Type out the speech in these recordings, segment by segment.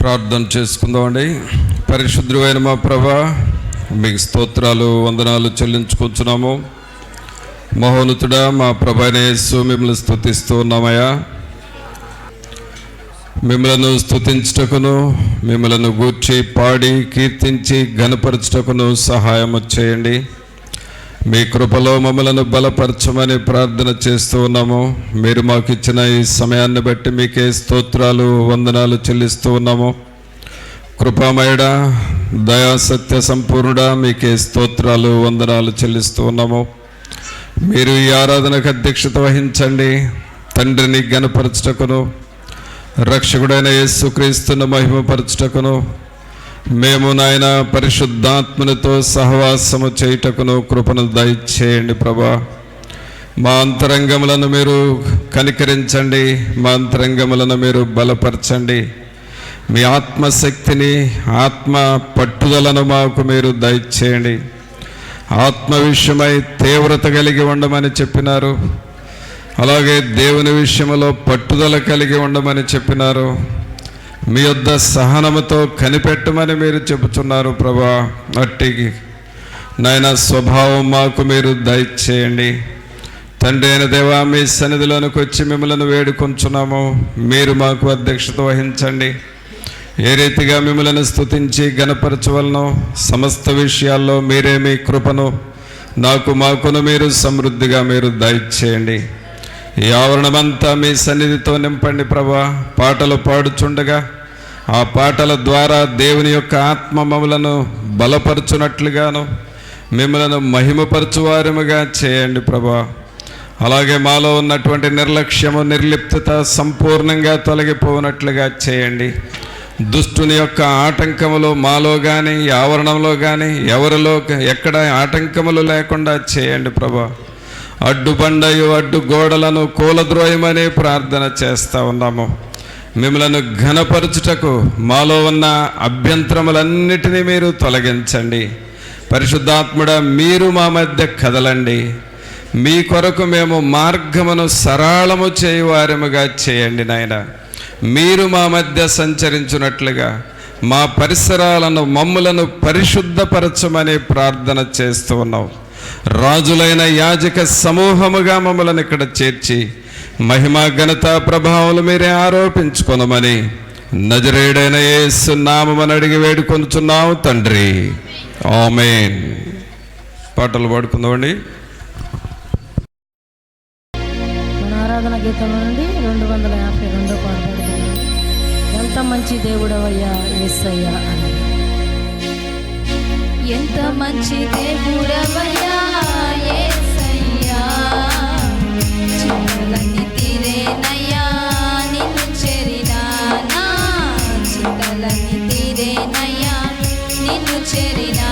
ప్రార్థన చేసుకుందామండి. పరిశుద్ధుడైన మా ప్రభా, మీకు స్తోత్రాలు వందనాలు చెల్లించుకుంటున్నాము. మహోన్నతుడా మా ప్రభానే యేసు, మిమ్మల్ని స్తుతిస్తూ ఉన్నామయ్యా. మిమ్మలను స్తుతించుటకును, మిమ్మలను గూర్చి పాడి కీర్తించి ఘనపరచుటకును సహాయము చేయండి. మీ కృపలో మమ్మలను బలపరచమని ప్రార్థన చేస్తూ ఉన్నాము. మీరు మాకు ఇచ్చిన ఈ సమయాన్ని బట్టి మీకే స్తోత్రాలు వందనాలు చెల్లిస్తూ ఉన్నాము. కృపామయుడా, దయా సత్య సంపూర్ణుడా, మీకే స్తోత్రాలు వందనాలు చెల్లిస్తూ ఉన్నాము. మీరు ఈ ఆరాధనకు అధ్యక్షత వహించండి. తండ్రిని ఘనపరచుటకును, రక్షకుడైన యేసుక్రీస్తును మహిమపరచుటకును, మేము నాయన పరిశుద్ధాత్మనితో సహవాసము చేయుటకును కృపను దయచేయండి ప్రభా. మా అంతరంగములను మీరు కనికరించండి, మా అంతరంగములను మీరు బలపరచండి. మీ ఆత్మశక్తిని, ఆత్మ పట్టుదలను మాకు మీరు దయచేయండి. ఆత్మ విషయమై తీవ్రత కలిగి ఉండమని చెప్పినారు, అలాగే దేవుని విషయంలో పట్టుదల కలిగి ఉండమని చెప్పినారు. మీ యొద్ద సహనముతో కనిపెట్టమని మీరు చెబుతున్నారు ప్రభా. అట్టి నాయన స్వభావం మాకు మీరు దయచేయండి. తండ్రి అయిన దేవా, మీ సన్నిధిలోనికి వచ్చి మిమ్మల్ని వేడుకొంచున్నాము. మీరు మాకు అధ్యక్షత వహించండి. ఏ రీతిగా మిమ్మల్ని స్తుతించి ఘనపరచవలనో సమస్త విషయాల్లో మీరే మీ కృపను మాకును మీరు సమృద్ధిగా మీరు దయచేయండి. ఈ ఆవరణమంతా మీ సన్నిధితో నింపండి ప్రభా. పాటలు పాడుచుండగా ఆ పాటల ద్వారా దేవుని యొక్క ఆత్మ మమ్మలను బలపరచునట్లుగాను, మిమ్మలను మహిమపరచువారముగా చేయండి ప్రభా. అలాగే మాలో ఉన్నటువంటి నిర్లక్ష్యము, నిర్లిప్తత సంపూర్ణంగా తొలగిపోనట్లుగా చేయండి. దుష్టుని యొక్క ఆటంకములు మాలో కానీ, ఆవరణంలో కానీ, ఎవరిలో ఎక్కడ ఆటంకములు లేకుండా చేయండి ప్రభా. అడ్డుబండయు అడ్డు గోడలను కూలద్రోయమని ప్రార్థన చేస్తూ ఉన్నాము. మిమ్మలను ఘనపరచుటకు మాలో ఉన్న అభ్యంతరములన్నిటినీ మీరు తొలగించండి. పరిశుద్ధాత్ముడా, మీరు మా మధ్య కదలండి. మీ కొరకు మేము మార్గమును సరళము చేయువారముగా చేయండి నాయన. మీరు మా మధ్య సంచరించున్నట్లుగా మా పరిసరాలను, మమ్ములను పరిశుద్ధపరచమని ప్రార్థన చేస్తూ ఉన్నాం. రాజులైన యాజక సమూహముగా మమ్మల్ని ఇక్కడ చేర్చి మహిమ ఘనత ప్రభావాలు మీరే ఆరోపించుకొనమని నజరేయుడైన యేసు నామమున అడిగి వేడుకొనుచున్నాము తండ్రి, ఆమేన్. పాటలు పాడుకుందామండి. మన ఆరాధన గీతం నుండి 252 పాట పాడుతున్నాం. ఎంత మంచి దేవుడవయ్యా యేసయ్యా అని. ఎంత మంచి దేవుడవయ్యా యేసయ్యా, చింతలన్నీ తీరేనయ్యా నిన్ను చేరినా, నా చింతలన్నీ తీరేనయ్యా నిన్ను చేరినా.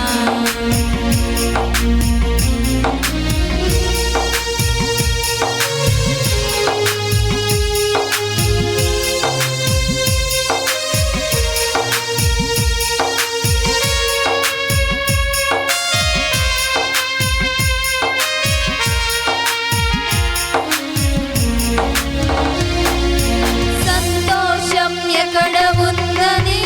సంతోషం ఎక్కడ ఉందని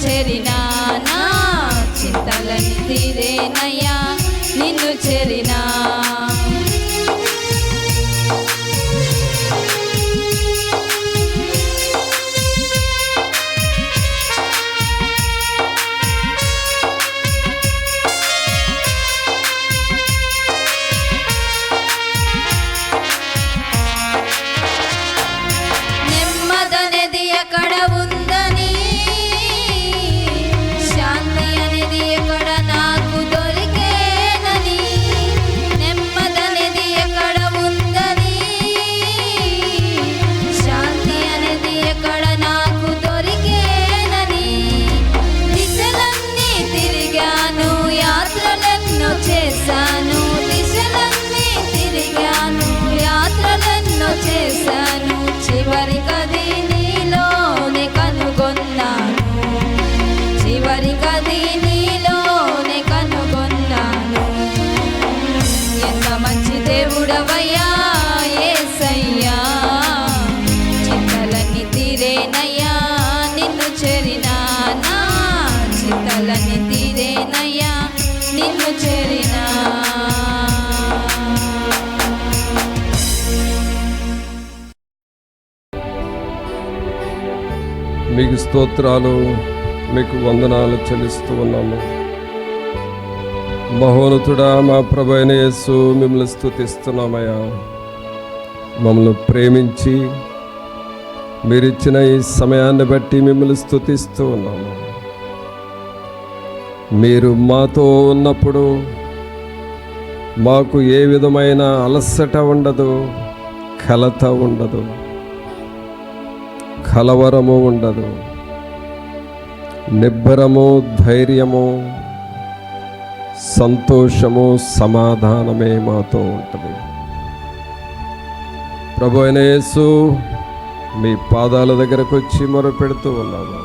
చేరినా నా చింతలని తీరేనయ్యా నిన్ను చేరినా నెమ్మదనేది ఎక్కడ ఉందని శాంతి అనేది ఎక్కడ నాకు దొరికేనని నెమ్మదనేది ఎక్కడ ఉందని శాంతి అనేది ఎక్కడ నాకు దొరికేనని దిశలన్నీ తిరిగాను యాత్రలెన్నో చేశాను దిశలన్నీ తిరిగాను యాత్రలెన్నో చేశాను చివరికది నీలోనే కనుగొన్నాను చివరికది నీలోనే కనుగొన్నాను ఎంత మంచి దేవుడవయ్యా యేసయ్యా చింతలన్నీ తీరేనయ్యా నిన్ను చేరినా నా చింతలన్నీ తీరేనయ్యా నిన్ను చేరినా మీకు స్తోత్రాలు, మీకు వందనాలు చెల్లిస్తూ ఉన్నాము. మహోన్నతుడా మా ప్రభు అయిన యేసు మిమ్మల్ని స్తుతిస్తున్నామయ్యా. మమ్మల్ని ప్రేమించి మీరిచ్చిన ఈ సమయాన్ని బట్టి మిమ్మల్ని స్తుతిస్తూ ఉన్నాము. మీరు మాతో ఉన్నప్పుడు మాకు ఏ విధమైన అలసట ఉండదు, కలత ఉండదు, కలవరము ఉండదు. నిబ్బరము, ధైర్యము, సంతోషము, సమాధానమే మాతో ఉంటుంది. ప్రభు అయిన యేసు మీ పాదాల దగ్గరకు వచ్చి మొరపెడుతూ ఉన్నాము.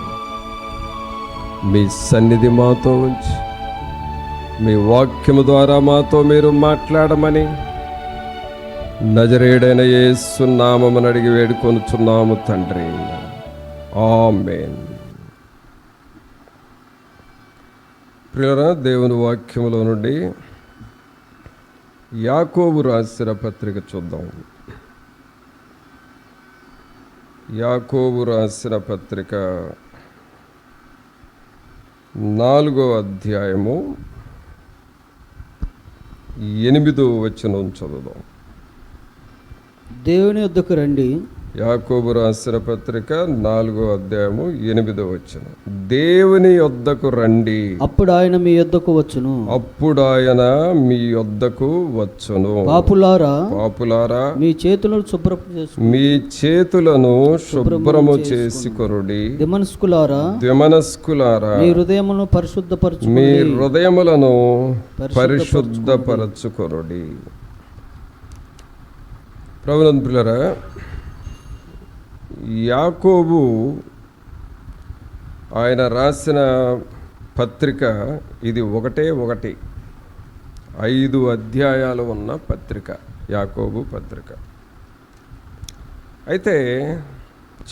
మీ సన్నిధి మాతో ఉంచి మీ వాక్యము ద్వారా మాతో మీరు మాట్లాడమని నజరేయుడైన యేసు నామమున అడిగి వేడుకొనుచున్నాము తండ్రి. ఆమేన్. ప్రియులారా, దేవుని వాక్యములో నుండి యాకోబు రాసిన పత్రిక చూద్దాం. యాకోబు రాసిన పత్రిక 4వ అధ్యాయము 8వ వచనం చదువుదాం. దేవుని యొద్దకు రండి. యాకోబు రాసిన పత్రిక 4వ అధ్యాయము 8వ వచనం. దేవుని యొద్దకు రండి, అప్పుడు ఆయన మీ యొద్దకు వచ్చును. అప్పుడు ఆయన మీ యొద్దకు వచ్చును. పాపులారా మీ చేతులను శుభ్రము చేసుకుని మీ చేతులను శుభ్రము చేసుకొనుడి. ద్విమనస్కులారా మీ హృదయములను పరిశుద్ధపరచు మీ హృదయములను పరిశుద్ధపరచుకొనుడి. ప్రభునందు ప్రియులారా, యాకోబు ఆయన రాసిన పత్రిక ఇది ఒకటి 5 అధ్యాయాలు ఉన్న పత్రిక, యాకోబు పత్రిక. అయితే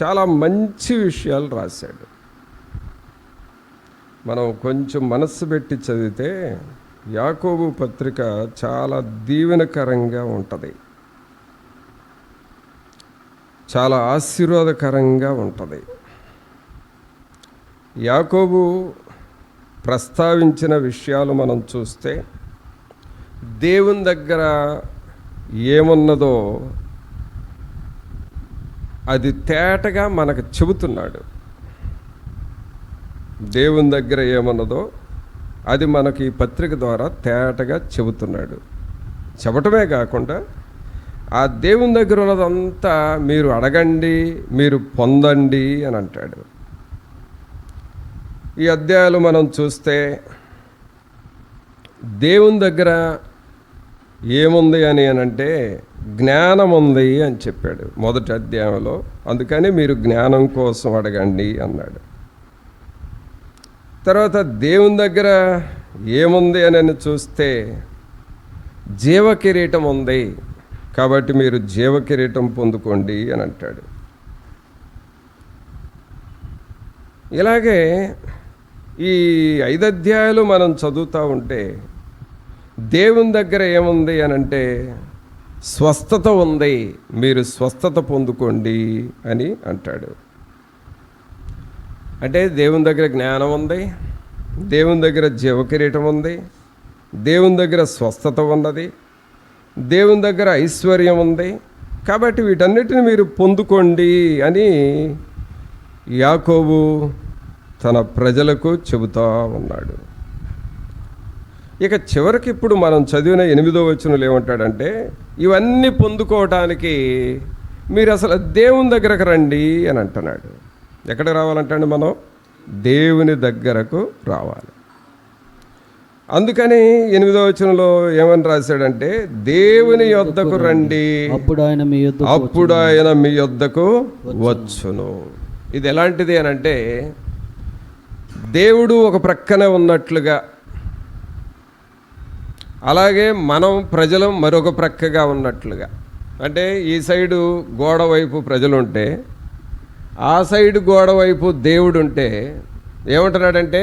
చాలా మంచి విషయాలు రాశాడు. మనం కొంచెం మనస్సు పెట్టి చదివితే యాకోబు పత్రిక చాలా దీవెనకరంగా ఉంటుంది, చాలా ఆశీర్వాదకరంగా ఉంటుంది. యాకోబు ప్రస్తావించిన విషయాలు మనం చూస్తే దేవుని దగ్గర ఏమున్నదో అది తేటగా మనకు చెబుతున్నాడు. దేవుని దగ్గర ఏమున్నదో అది మనకి ఈ పత్రిక ద్వారా తేటగా చెబుతున్నాడు. చెప్పటమే కాకుండా ఆ దేవుని దగ్గర ఉన్నదంతా మీరు అడగండి, మీరు పొందండి అని అంటాడు. ఈ అధ్యాయాలు మనం చూస్తే దేవుని దగ్గర ఏముంది అని అంటే జ్ఞానం ఉంది అని చెప్పాడు మొదటి అధ్యాయంలో. అందుకని మీరు జ్ఞానం కోసం అడగండి అన్నాడు. తర్వాత దేవుని దగ్గర ఏముంది అని చూస్తే జీవకిరీటం ఉంది, కాబట్టి మీరు జీవకిరీటం పొందుకోండి అని అంటాడు. ఇలాగే ఈ 5 అధ్యాయాలు మనం చదువుతూ ఉంటే దేవుని దగ్గర ఏముంది అని అంటే స్వస్థత ఉంది, మీరు స్వస్థత పొందుకోండి అని అంటాడు. అంటే దేవుని దగ్గర జ్ఞానం ఉంది, దేవుని దగ్గర జీవకిరీటం ఉంది, దేవుని దగ్గర స్వస్థత ఉన్నది, దేవుని దగ్గర ఐశ్వర్యం ఉంది. కాబట్టి వీటన్నిటిని మీరు పొందుకోండి అని యాకోబు తన ప్రజలకు చెబుతూ ఉన్నాడు. ఇక చివరికి ఇప్పుడు మనం చదివిన 8వ వచనంలో ఏమంటాడంటే, ఇవన్నీ పొందుకోవటానికి మీరు అసలు దేవుని దగ్గరకు రండి అని అంటున్నాడు. ఎక్కడికి రావాలంటే మనం దేవుని దగ్గరకు రావాలి. అందుకని 8వ వచనంలో ఏమని రాశాడంటే, దేవుని యొద్దకు రండి, అప్పుడు ఆయన మీ యొద్దకు వచ్చును. ఇది ఎలాంటిది అని అంటే, దేవుడు ఒక ప్రక్కనే ఉన్నట్లుగా, అలాగే మనం ప్రజలు మరొక ప్రక్కగా ఉన్నట్లుగా. అంటే ఈ సైడు గోడ వైపు ప్రజలుంటే, ఆ సైడు గోడ వైపు దేవుడు ఉంటే ఏమంటున్నాడంటే,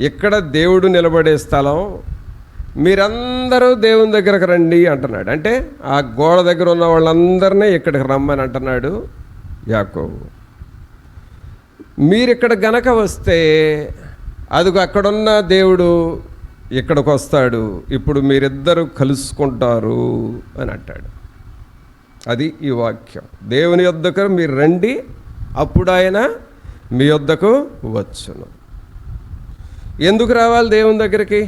ఇక్కడ దేవుడు నిలబడే స్థలం, మీరందరూ దేవుని దగ్గరకు రండి అంటున్నాడు. అంటే ఆ గోడ దగ్గర ఉన్న వాళ్ళందరినీ ఇక్కడికి రమ్మని అంటున్నాడు యాకోబు. మీరిక్కడ గనక వస్తే అదిగో అక్కడున్న దేవుడు ఇక్కడికి వస్తాడు, ఇప్పుడు మీరిద్దరూ కలుసుకుంటారు అని అంటాడు. అది ఈ వాక్యం. దేవుని యొద్దకు మీరు రండి, అప్పుడు ఆయన మీ యొద్దకు వచ్చును. ఎందుకు రావాలి దేవుని దగ్గరికి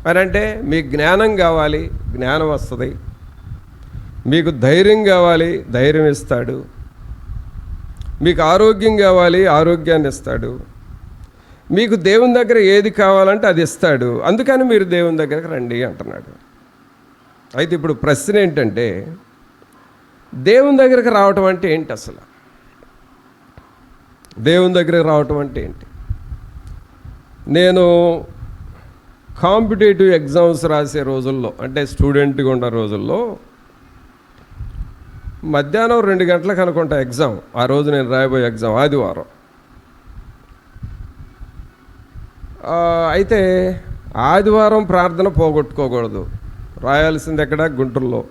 అని అంటే, మీకు జ్ఞానం కావాలి, జ్ఞానం వస్తుంది. మీకు ధైర్యం కావాలి, ధైర్యం ఇస్తాడు. మీకు ఆరోగ్యం కావాలి, ఆరోగ్యాన్ని ఇస్తాడు. మీకు దేవుని దగ్గర ఏది కావాలంటే అది ఇస్తాడు. అందుకని మీరు దేవుని దగ్గరకు రండి అంటున్నాడు. అయితే ఇప్పుడు ప్రశ్న ఏంటంటే, దేవుని దగ్గరకు రావటం అంటే ఏంటి? అసలు దేవుని దగ్గరకు రావటం అంటే ఏంటి? నేను కాంపిటేటివ్ ఎగ్జామ్స్ రాసే రోజుల్లో, అంటే స్టూడెంట్గా ఉన్న రోజుల్లో, మధ్యాహ్నం 2 గంటలకు అనుకుంటా ఎగ్జామ్. ఆ రోజు నేను రాయబోయే ఎగ్జామ్ ఆదివారం. అయితే ఆదివారం ప్రార్థన పోగొట్టుకోకూడదు. రాయాల్సింది ఎక్కడ? గుంటూరులో.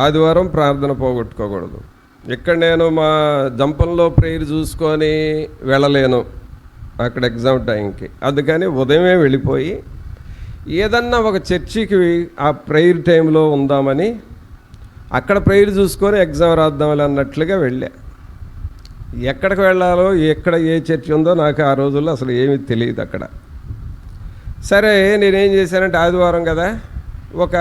ఆదివారం ప్రార్థన పోగొట్టుకోకూడదు. ఇక్కడ నేను మా జంపంలో ప్రేయర్ చూసుకొని వెళ్ళలేను అక్కడ ఎగ్జామ్ టైంకి. అందుకని ఉదయమే వెళ్ళిపోయి ఏదన్నా ఒక చర్చికి ఆ ప్రేయర్ టైంలో ఉందామని అక్కడ ప్రేయర్ చూసుకొని ఎగ్జామ్ రాద్దామని అన్నట్లుగా వెళ్ళా. ఎక్కడికి వెళ్ళాలో, ఎక్కడ ఏ చర్చి ఉందో నాకు ఆ రోజుల్లో అసలు ఏమీ తెలియదు అక్కడ. సరే నేనేం చేశానంటే, ఆదివారం కదా, ఒక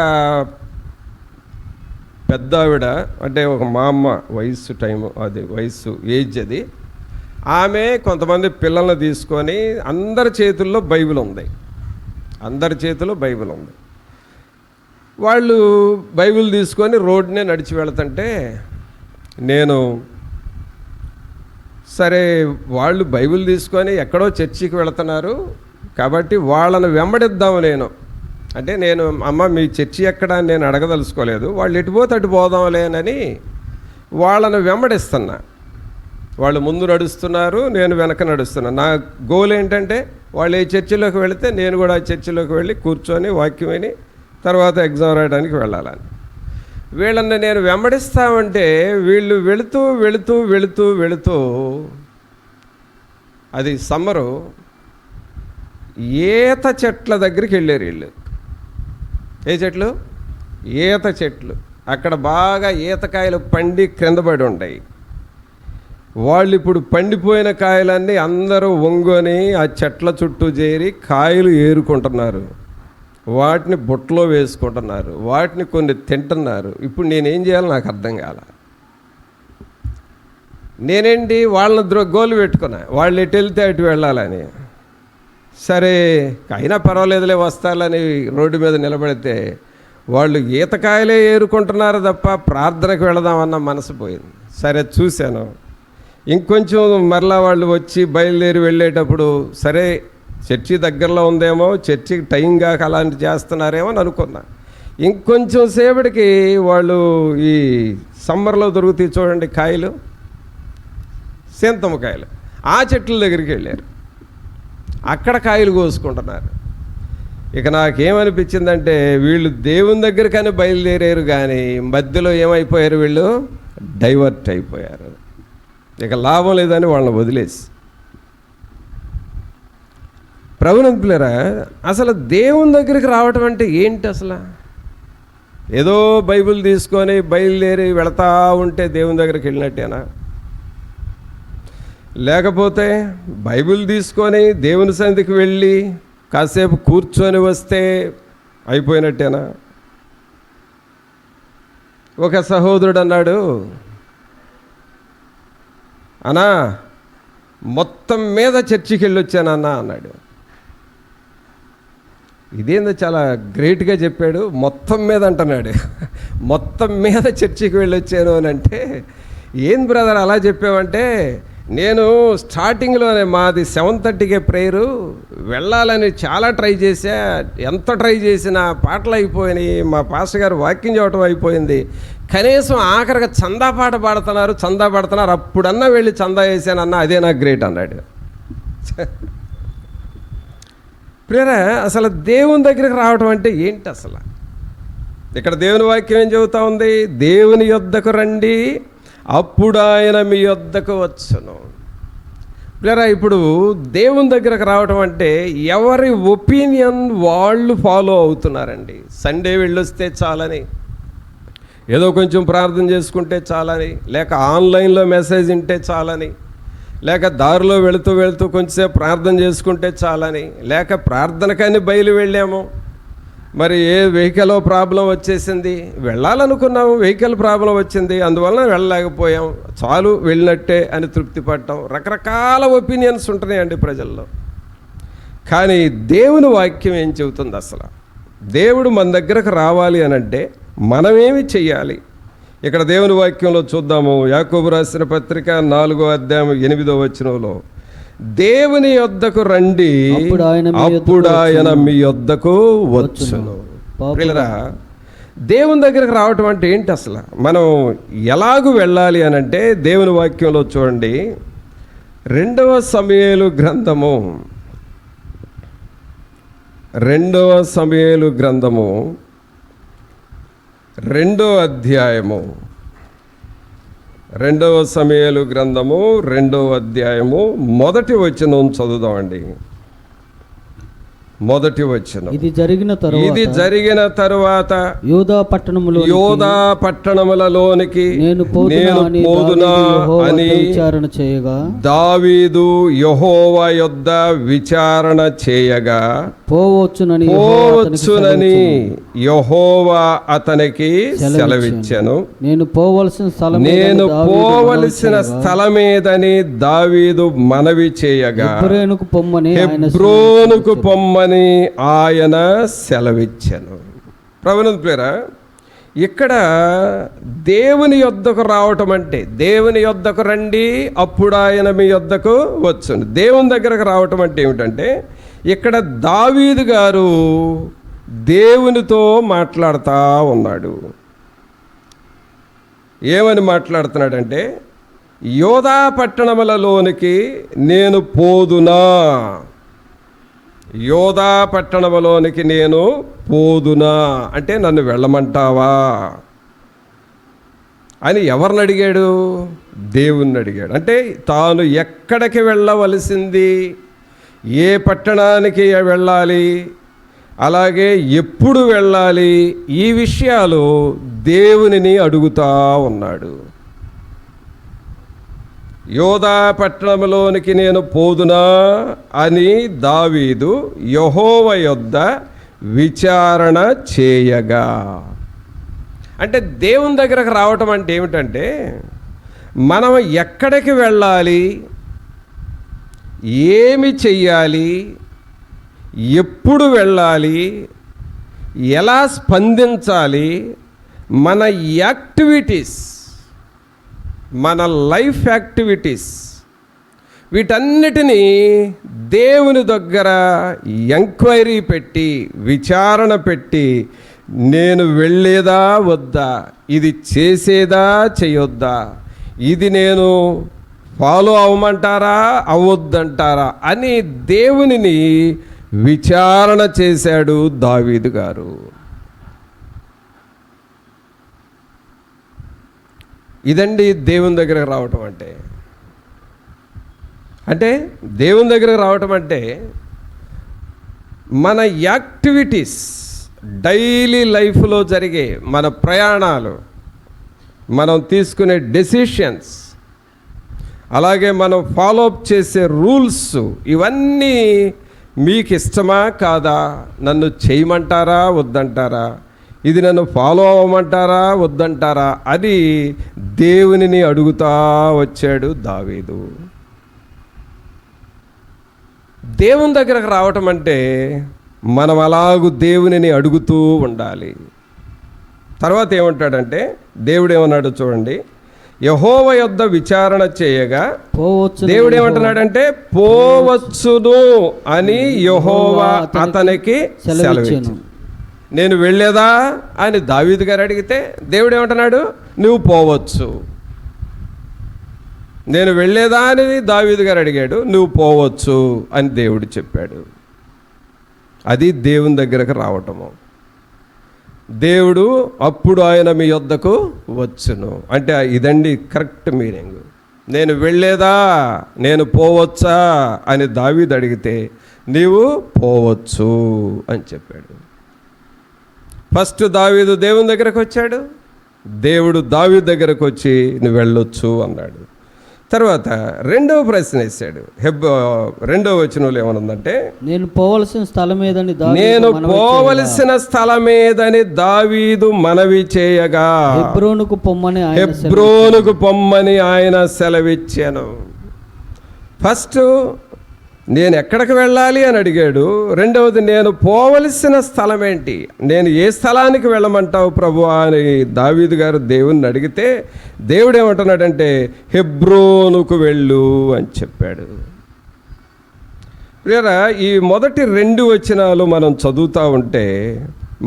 పెద్ద ఆవిడ, అంటే ఒక మా అమ్మ వయస్సు టైము, అది వయస్సు ఏజ్ అది, ఆమె కొంతమంది పిల్లల్ని తీసుకొని, అందరి చేతుల్లో బైబిల్ ఉంది, అందరి చేతిలో బైబిల్ ఉంది. వాళ్ళు బైబిల్ తీసుకొని రోడ్డునే నడిచి వెళుతుంటే, నేను సరే వాళ్ళు బైబిల్ తీసుకొని ఎక్కడో చర్చికి వెళుతున్నారు కాబట్టి వాళ్ళని వెంబడిద్దాము. నేను అమ్మ మీ చర్చి ఎక్కడ అని నేను అడగదలుచుకోలేదు, వాళ్ళు ఎటుపోతే అటు పోదాంలేనని వాళ్ళని వెంబడిస్తున్నా. వాళ్ళు ముందు నడుస్తున్నారు, నేను వెనక నడుస్తున్నా. నా గోల్ ఏంటంటే, వాళ్ళు ఏ చర్చిలోకి వెళితే నేను కూడా ఆ చర్చిలోకి వెళ్ళి కూర్చొని వాక్యం విని తర్వాత ఎగ్జామ్ రాయడానికి వెళ్ళాలని. వీళ్ళని నేను వెంబడిస్తామంటే వీళ్ళు వెళుతూ వెళుతూ వెళుతూ వెళుతూ, అది సమ్మరు, ఈత చెట్ల దగ్గరికి వెళ్ళారు వీళ్ళు. ఏ చెట్లు? ఈత చెట్లు. అక్కడ బాగా ఈతకాయలు పండి క్రింద పడి ఉంటాయి. వాళ్ళు ఇప్పుడు పండిపోయిన కాయలన్నీ అందరూ వంగొని ఆ చెట్ల చుట్టూ చేరి కాయలు ఏరుకుంటున్నారు, వాటిని బుట్టలో వేసుకుంటున్నారు, వాటిని కొన్ని తింటున్నారు. ఇప్పుడు నేనేం చేయాలో నాకు అర్థం కాల. నేనేంటి వాళ్ళని గోలు పెట్టుకున్నా, వాళ్ళు ఎటు వెళ్తే అటు వెళ్ళాలని. సరే అయినా పర్వాలేదులే వస్తాలని రోడ్డు మీద నిలబడితే వాళ్ళు ఈతకాయలే ఏరుకుంటున్నారు తప్ప ప్రార్థనకు వెళదామన్న మనసు పోయింది. సరే చూశాను. ఇంకొంచెం మరలా వాళ్ళు వచ్చి బయలుదేరి వెళ్ళేటప్పుడు, సరే చర్చి దగ్గరలో ఉందేమో, చర్చికి టైం కాక అలాంటి చేస్తున్నారేమో అని అనుకున్నా. ఇంకొంచెం సేపటికి వాళ్ళు ఈ సమ్మర్లో దొరుకుతాయి చూడండి కాయలు, సింతమ్మ కాయలు, ఆ చెట్ల దగ్గరికి వెళ్ళారు. అక్కడ కాయలు కోసుకుంటున్నారు. ఇక నాకేమనిపించిందంటే వీళ్ళు దేవుని దగ్గరకని బయలుదేరారు, కానీ మధ్యలో ఏమైపోయారు, వీళ్ళు డైవర్ట్ అయిపోయారు. ఇక లాభం లేదని వాళ్ళని వదిలేసి. ప్రభునంతులారా, అసలు దేవుని దగ్గరికి రావటం అంటే ఏంటి? అసలు ఏదో బైబిల్ తీసుకొని బయలుదేరి వెళతా ఉంటే దేవుని దగ్గరికి వెళ్ళినట్టేనా? లేకపోతే బైబిల్ తీసుకొని దేవుని సన్నిధికి వెళ్ళి కాసేపు కూర్చొని వస్తే అయిపోయినట్టేనా? ఒక సహోదరుడు అన్నాడు, అన్నా మొత్తం మీద చర్చికి వెళ్ళొచ్చానన్నా అన్నాడు. ఇదేందో చాలా గ్రేట్గా చెప్పాడు, మొత్తం మీద అంటున్నాడు. మొత్తం మీద చర్చికి వెళ్ళొచ్చాను అని అంటే, ఏం బ్రదర్ అలా చెప్పావంటే, నేను స్టార్టింగ్లోనే మాది 7:30కే ప్రేయరు, వెళ్ళాలని చాలా ట్రై చేశా, ఎంత ట్రై చేసినా పాటలు అయిపోయినాయి, మా పాస్టర్ గారు వాక్యం చెప్పడం అయిపోయింది, కనీసం ఆఖరిగా చందా పాట పాడుతున్నారు, అప్పుడన్నా వెళ్ళి చందా వేసానన్నా, అదే నాకు గ్రేట్ అన్నాడు. ప్రియరా, అసలు దేవుని దగ్గరికి రావడం అంటే ఏంటి? అసలు ఇక్కడ దేవుని వాక్యం ఏం చెబుతా ఉంది? దేవుని యొద్దకు రండి, అప్పుడు ఆయన మీ యొద్దకు వచ్చును. ప్రియరా, ఇప్పుడు దేవుని దగ్గరకు రావడం అంటే ఎవరి ఒపీనియన్ వాళ్ళు ఫాలో అవుతున్నారండి. సండే వెళ్ళొస్తే చాలని, ఏదో కొంచెం ప్రార్థన చేసుకుంటే చాలని, లేక ఆన్లైన్లో మెసేజ్ వింటే చాలని, లేక దారిలో వెళుతూ కొంచెంసేపు ప్రార్థన చేసుకుంటే చాలని, లేక ప్రార్థనకని బయలు వెళ్ళాము, మరి ఏ వెహికల్ ప్రాబ్లం వచ్చేసింది, వెళ్ళాలనుకున్నాము, వెహికల్ ప్రాబ్లం వచ్చింది, అందువలన వెళ్ళలేకపోయాం, చాలు వెళ్ళినట్టే అని తృప్తి పడటం. రకరకాల ఒపీనియన్స్ ఉంటున్నాయండి ప్రజల్లో. కానీ దేవుని వాక్యం ఏం చెబుతుంది? అసలు దేవుడు మన దగ్గరకు రావాలి అనంటే మనమేమి చెయ్యాలి? ఇక్కడ దేవుని వాక్యంలో చూద్దాము. యాకోబు రాసిన పత్రిక 4వ అధ్యాయం 8వ వచనంలో, దేవుని యొద్దకు రండి, అప్పుడు ఆయన మీ యొద్దకు వచ్చును. ప్రియులారా, దేవుని దగ్గరకు రావటం అంటే ఏంటి? అసలు మనం ఎలాగూ వెళ్ళాలి అనంటే దేవుని వాక్యంలో చూడండి, 2వ సమూయేలు గ్రంథము 2వ అధ్యాయము 2వ సమూయేలు గ్రంథము 2వ అధ్యాయము 1వ వచనం చదువుదామండి. 1వ వచనం. ఇది జరిగిన తరువాత యూదా పట్టణములలోనికి నేను పోదునా అని విచారణ చేయగా, దావీదు యెహోవా యొద్ద విచారణ చేయగా, పోవచ్చునని యెహోవా అతనికి సెలవిచ్చెను. నేను పోవలసిన స్థలమేదని దావీదు మనవి చేయగా, హెబ్రోనుకు పొమ్మని ఆయన సెలవిచ్చెను. ప్రభునందులారా, ఇక్కడ దేవుని యొద్దకు రావటం అంటే, దేవుని యొద్దకు రండి, అప్పుడు ఆయన మీ యొద్దకు వచ్చును. దేవుని దగ్గరకు రావటం అంటే ఏమిటంటే, ఇక్కడ దావీదు గారు దేవునితో మాట్లాడుతూ ఉన్నాడు. ఏమని మాట్లాడుతున్నాడంటే, యోధా పట్టణములలోనికి నేను పోదునా, యోధా పట్టణములోనికి నేను పోదునా అంటే నన్ను వెళ్ళమంటావా అని ఎవరిని అడిగాడు? దేవుణ్ణి అడిగాడు. అంటే తాను ఎక్కడికి వెళ్ళవలసింది, ఏ పట్టణానికి వెళ్ళాలి, అలాగే ఎప్పుడు వెళ్ళాలి, ఈ విషయాలు దేవునిని అడుగుతా ఉన్నాడు. యోధా పట్టణంలోనికి నేను పోదునా అని దావీదు యెహోవా యొద్ద విచారణ చేయగా. అంటే దేవుని దగ్గరకు రావటం అంటే ఏమిటంటే, మనం ఎక్కడికి వెళ్ళాలి, ఏమి చెయ్యాలి, ఎప్పుడు వెళ్ళాలి, ఎలా స్పందించాలి, మన యాక్టివిటీస్, మన లైఫ్ యాక్టివిటీస్, వీటన్నిటినీ దేవుని దగ్గర ఎంక్వైరీ పెట్టి, విచారణ పెట్టి, నేను వెళ్ళేదా వద్దా, ఇది చేసేదా చేయొద్దా, ఇది నేను ఫాలో అవ్వమంటారా అవ్వొద్దంటారా అని దేవునిని విచారణ చేశాడు దావీదు గారు. ఇదండి దేవుని దగ్గరకు రావటం అంటే దేవుని దగ్గరకు రావటం అంటే మన యాక్టివిటీస్, డైలీ లైఫ్లో జరిగే మన ప్రయాణాలు, మనం తీసుకునే డెసిషన్స్, అలాగే మనం ఫాలో అప్ చేసే రూల్స్, ఇవన్నీ మీకు ఇష్టమా కాదా, నన్ను చేయమంటారా వద్దంటారా, ఇది నన్ను ఫాలో అవ్వమంటారా వద్దంటారా అని దేవునిని అడుగుతా వచ్చాడు దావీదు. దేవుని దగ్గరకు రావటం అంటే మనం అలాగూ దేవునిని అడుగుతూ ఉండాలి. తర్వాత ఏమంటాడంటే, దేవుడు ఏమన్నాడు చూడండి, యెహోవా యొద్ద విచారణ చేయగా దేవుడు ఏమంటున్నాడంటే పోవచ్చును అని యెహోవా అతనికి సెలవిచ్చాను. నేను వెళ్ళేదా అని దావీదు గారు అడిగితే దేవుడు ఏమంటున్నాడు, నువ్వు పోవచ్చు. నేను వెళ్ళేదా అనేది దావీదు గారు అడిగాడు, నువ్వు పోవచ్చు అని దేవుడు చెప్పాడు. అది దేవుని దగ్గరకు రావటము. దేవుడు అప్పుడు ఆయన మీ యొద్దకు వచ్చును అంటే ఇదండి కరెక్ట్ మీనింగ్. నేను వెళ్ళేదా, నేను పోవచ్చా అని దావీదు అడిగితే నీవు పోవచ్చు అని చెప్పాడు. ఫస్ట్ దావీదు దేవుని దగ్గరకు వచ్చాడు, దేవుడు దావీదు దగ్గరకు వచ్చి నువ్వు వెళ్ళొచ్చు అన్నాడు. తర్వాత రెండవ ప్రశ్న వేశాడు. 2వ వచనంలో ఏమనుందంటే, నేను పోవలసిన స్థలమేదని దావీదు మనవి చేయగా హెబ్రోనుకు పొమ్మని ఆయన సెలవిచ్చాను. ఫస్ట్ నేను ఎక్కడికి వెళ్ళాలి అని అడిగాడు. రెండవది నేను పోవలసిన స్థలం ఏంటి, నేను ఏ స్థలానికి వెళ్ళమంటావు ప్రభు అని దావీదు గారు దేవుణ్ణి అడిగితే దేవుడు ఏమంటున్నాడంటే హెబ్రోనుకు వెళ్ళు అని చెప్పాడు. ప్రియరా, ఈ మొదటి 2 వచనాలు మనం చదువుతూ ఉంటే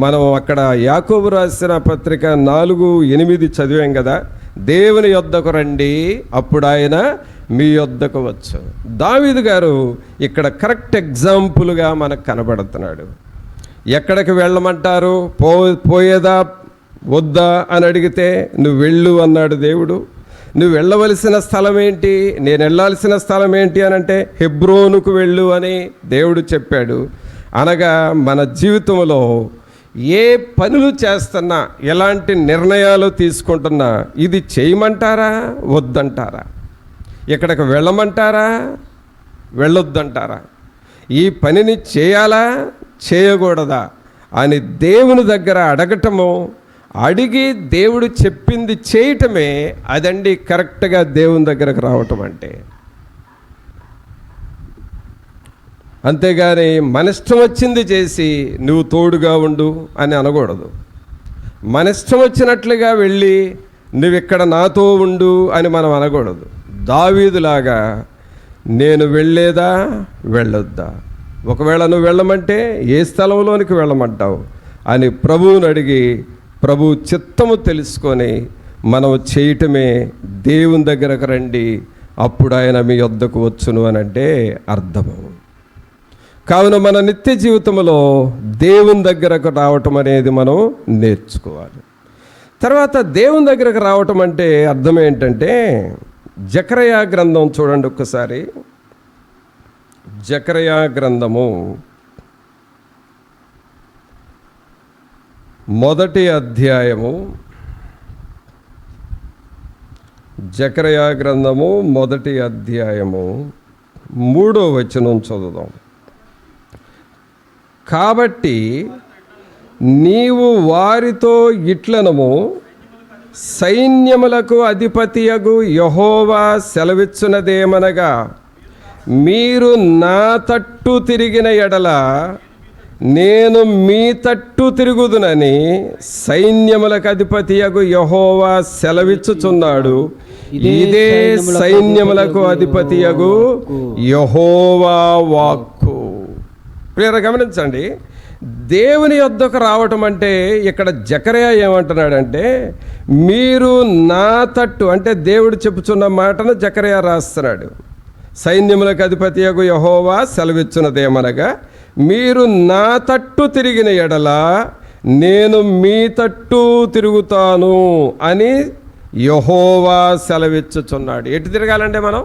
మనం అక్కడ యాకోబు రాసిన పత్రిక 4:8 చదివాం కదా, దేవుని యొద్దకు రండి అప్పుడు ఆయన మీ యొద్దకు వచ్చు. దావీదు గారు ఇక్కడ కరెక్ట్ ఎగ్జాంపుల్గా మనకు కనబడుతున్నాడు. ఎక్కడికి వెళ్ళమంటారు, పోయేదా వద్దా అని అడిగితే నువ్వు వెళ్ళు అన్నాడు దేవుడు. నువ్వు వెళ్ళవలసిన స్థలం ఏంటి, నేను వెళ్ళాల్సిన స్థలం ఏంటి అని అంటే హెబ్రోనుకు వెళ్ళు అని దేవుడు చెప్పాడు. అనగా మన జీవితంలో ఏ పనులు చేస్తున్నా, ఎలాంటి నిర్ణయాలు తీసుకుంటున్నా ఇది చేయమంటారా వద్దంటారా, ఇక్కడికి వెళ్ళమంటారా వెళ్ళొద్దంటారా, ఈ పనిని చేయాలా చేయకూడదా అని దేవుని దగ్గర అడగటము, అడిగి దేవుడు చెప్పింది చేయటమే అదండి కరెక్ట్గా దేవుని దగ్గరకు రావటం అంటే. అంతేగాని మన ఇష్టం వచ్చింది చేసి నువ్వు తోడుగా ఉండు అని అనకూడదు. మన ఇష్టం వచ్చినట్లుగా వెళ్ళి నువ్వు ఇక్కడ నాతో ఉండు అని మనం అనకూడదు. దావీదులాగా నేను వెళ్ళేదా వెళ్ళొద్దా, ఒకవేళ నువ్వు వెళ్ళమంటే ఏ స్థలంలోనికి వెళ్ళమంటావు అని ప్రభువుని అడిగి ప్రభు చిత్తము తెలుసుకొని మనం చేయటమే దేవుని దగ్గరకు రండి అప్పుడు ఆయన మీ యొద్దకు వచ్చును అని అంటే అర్థము. కావున మన నిత్య జీవితంలో దేవుని దగ్గరకు రావటం అనేది మనం నేర్చుకోవాలి. తర్వాత దేవుని దగ్గరకు రావటం అంటే అర్థం ఏంటంటే, జకర్యా గ్రంథం చూడండి ఒక్కసారి. జకర్యా గ్రంథము 1వ అధ్యాయము, జకర్యా గ్రంథము 1వ అధ్యాయము 3వ వచనం చదువుదాం. కాబట్టి నీవు వారితో ఇట్లనము, సైన్యములకు అధిపతియగు యెహోవా సెలవిచ్చునదేమనగా, మీరు నా తట్టు తిరిగిన ఎడల నేను మీ తట్టు తిరుగుదునని సైన్యములకు అధిపతియగు యెహోవా సెలవిచ్చుచున్నాడు. ఇదే సైన్యములకు అధిపతియగు యెహోవా వాక్కు. ప్రియరా గమనించండి, దేవుని యొద్దకు రావటం అంటే ఇక్కడ జకర్యా ఏమంటున్నాడంటే, మీరు నా తట్టు, అంటే దేవుడు చెప్పుచున్న మాటను జకర్యా రాస్తున్నాడు. సైన్యములకు అధిపతియగు యెహోవా సెలవిచ్చున్నదేమనగా, మీరు నా తట్టు తిరిగిన ఎడల నేను మీ తట్టు తిరుగుతాను అని యెహోవా సెలవిచ్చుచున్నాడు. ఎటు తిరగాలంటే మనం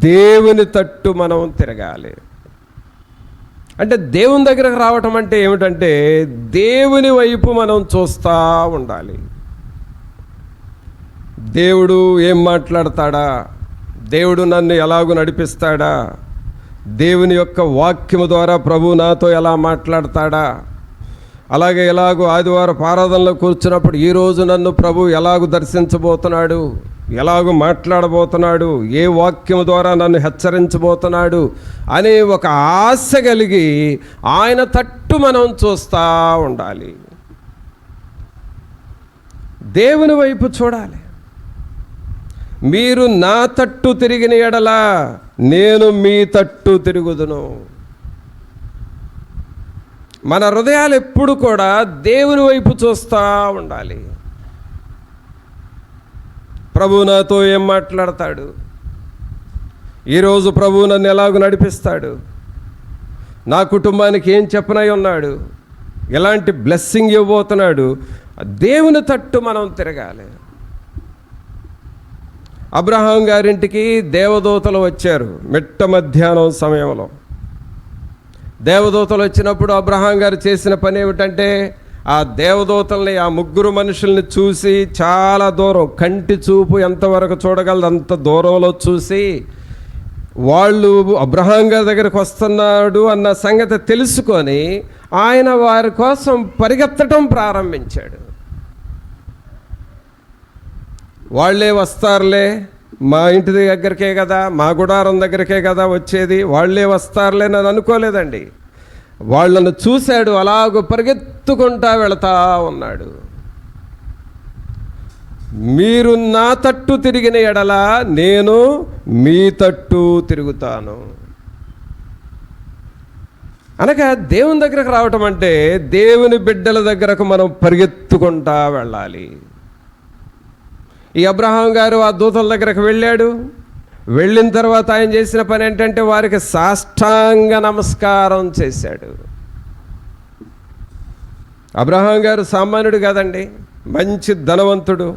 దేవుని తట్టు మనం తిరగాలి. అంటే దేవుని దగ్గరకు రావటం అంటే ఏమిటంటే దేవుని వైపు మనం చూస్తూ ఉండాలి. దేవుడు ఏం మాట్లాడతాడా, దేవుడు నన్ను ఎలాగూ నడిపిస్తాడా, దేవుని యొక్క వాక్యము ద్వారా ప్రభు నాతో ఎలా మాట్లాడతాడా, అలాగే ఎలాగో ఆదివారం ఆరాధనలో కూర్చున్నప్పుడు ఈరోజు నన్ను ప్రభు ఎలాగూ దర్శించబోతున్నాడు, ఎలాగూ మాట్లాడబోతున్నాడు, ఏ వాక్యం ద్వారా నన్ను హెచ్చరించబోతున్నాడు అనే ఒక ఆశ కలిగి ఆయన తట్టు మనం చూస్తూ ఉండాలి. దేవుని వైపు చూడాలి. మీరు నా తట్టు తిరిగిన ఎడల నేను మీ తట్టు తిరుగుదును. మన హృదయాలు ఎప్పుడు కూడా దేవుని వైపు చూస్తూ ఉండాలి. ప్రభు నాతో ఏం మాట్లాడతాడు, ఈరోజు ప్రభు నన్ను ఎలాగూ నడిపిస్తాడు, నా కుటుంబానికి ఏం చెప్పనై ఉన్నాడు, ఎలాంటి బ్లెస్సింగ్ ఇవ్వబోతున్నాడు, దేవుని తట్టు మనం తిరగాలి. అబ్రహాం గారింటికి దేవదూతలు వచ్చారు మిట్ట మధ్యాహ్నం సమయంలో. దేవదూతలు వచ్చినప్పుడు అబ్రహాం గారు చేసిన పని ఏమిటంటే, ఆ దేవదూతల్ని, ఆ ముగ్గురు మనుషుల్ని చూసి చాలా దూరం, కంటి చూపు ఎంతవరకు చూడగలదు అంత దూరంలో చూసి, వాళ్ళు అబ్రహాం గారి దగ్గరికి వస్తున్నాడు అన్న సంగతి తెలుసుకొని ఆయన వారి కోసం పరిగెత్తడం ప్రారంభించాడు. వాళ్ళే వస్తారులే, మా ఇంటి దగ్గరికే కదా, మా గుడారం దగ్గరికే కదా వచ్చేది, వాళ్ళే వస్తారులే అని అనుకోలేదండి. వాళ్ళను చూశాడు, అలాగ పరిగెత్తుకుంటా వెళతా ఉన్నాడు. మీరు నా తట్టు తిరిగిన ఎడల నేను మీ తట్టు తిరుగుతాను. అనగా దేవుని దగ్గరకు రావటం అంటే దేవుని బిడ్డల దగ్గరకు మనం పరిగెత్తుకుంటా వెళ్ళాలి. ఈ అబ్రహాం గారు ఆ దూతల దగ్గరకు వెళ్ళాడు. వెళ్ళిన తర్వాత ఆయన చేసిన పని ఏంటంటే వారికి సాష్టాంగ నమస్కారం చేశాడు. అబ్రహాం గారు సామాన్యుడు కాదండి, మంచి ధనవంతుడు,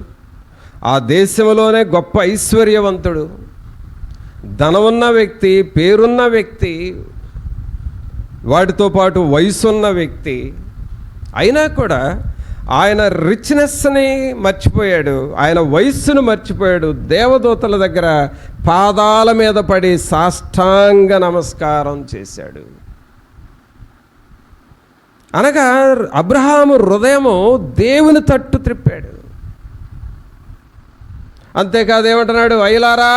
ఆ దేశంలోనే గొప్ప ఐశ్వర్యవంతుడు, ధనమున్న వ్యక్తి, పేరున్న వ్యక్తి, వాటితో పాటు వయసున్న వ్యక్తి. అయినా కూడా ఆయన రిచ్నెస్ని మర్చిపోయాడు, ఆయన వయస్సును మర్చిపోయాడు. దేవదూతల దగ్గర పాదాల మీద పడి సాష్టాంగ నమస్కారం చేశాడు. అనగా అబ్రహాము హృదయము దేవుని తట్టు త్రిప్పాడు. అంతేకాదు ఏమంటున్నాడు, అయ్యలారా,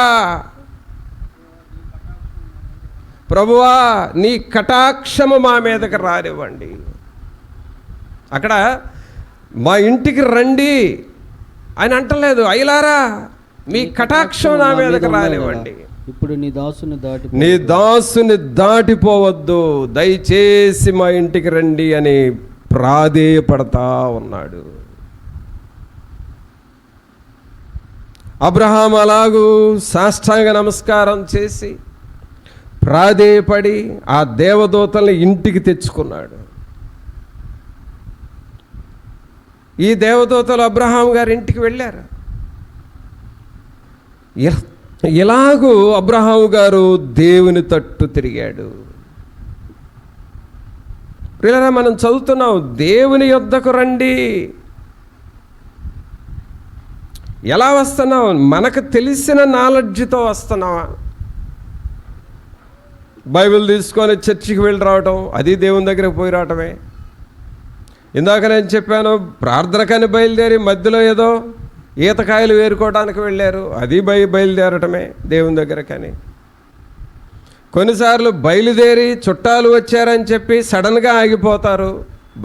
ప్రభువా నీ కటాక్షము మా మీదకి రానివ్వండి. అక్కడ మా ఇంటికి రండి అని అంటలేదు, అయ్యలారా మీ కటాక్షం నా మీదకి రానివ్వండి. ఇప్పుడు నీ దాసుని దాటిపోవద్దు, దయచేసి మా ఇంటికి రండి అని ప్రాధేయపడతా ఉన్నాడు. అబ్రహాం అలాగూ సాష్టాంగ నమస్కారం చేసి ప్రాధేయపడి ఆ దేవదూతల్ని ఇంటికి తెచ్చుకున్నాడు. ఈ దేవదూతలు అబ్రహాం గారి ఇంటికి వెళ్ళారు. ఇలాగూ అబ్రహాం గారు దేవుని తట్టు తిరిగాడు. ప్రియులారా, మనం చదువుతున్నాం, దేవుని యొద్దకు రండి. ఎలా వస్తున్నావు? మనకు తెలిసిన నాలెడ్జ్తో వస్తున్నావా? బైబిల్ తీసుకొని చర్చికి వెళ్ళి రావటం, అది దేవుని దగ్గరకు పోయి రావటమే. ఇందాక నేను చెప్పాను, ప్రార్థనకని బయలుదేరి మధ్యలో ఏదో ఈతకాయలు వేరుకోవడానికి వెళ్ళారు, అది బయలుదేరటమే దేవుని దగ్గరకని. కొన్నిసార్లు బయలుదేరి చుట్టాలు వచ్చారని చెప్పి సడన్గా ఆగిపోతారు.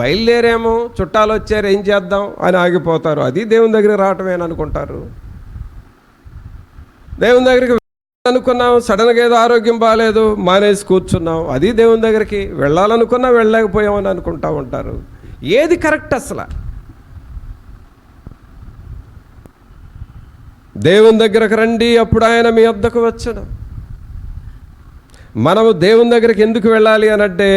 బయలుదేరేమో చుట్టాలు వచ్చారు ఏం చేద్దాం అని ఆగిపోతారు, అది దేవుని దగ్గరికి రావటమేననుకుంటారు. దేవుని దగ్గరికి అనుకున్నాం, సడన్గా ఏదో ఆరోగ్యం బాగాలేదు మానేసి కూర్చున్నాం, అది దేవుని దగ్గరికి వెళ్ళాలనుకున్నా వెళ్ళలేకపోయామని అనుకుంటా ఉంటారు. ఏది కరెక్ట్ అసలు? దేవుని దగ్గరకు రండి, అప్పుడు ఆయన మీ వద్దకు వచ్చును. మనము దేవుని దగ్గరికి ఎందుకు వెళ్ళాలి అనంటే,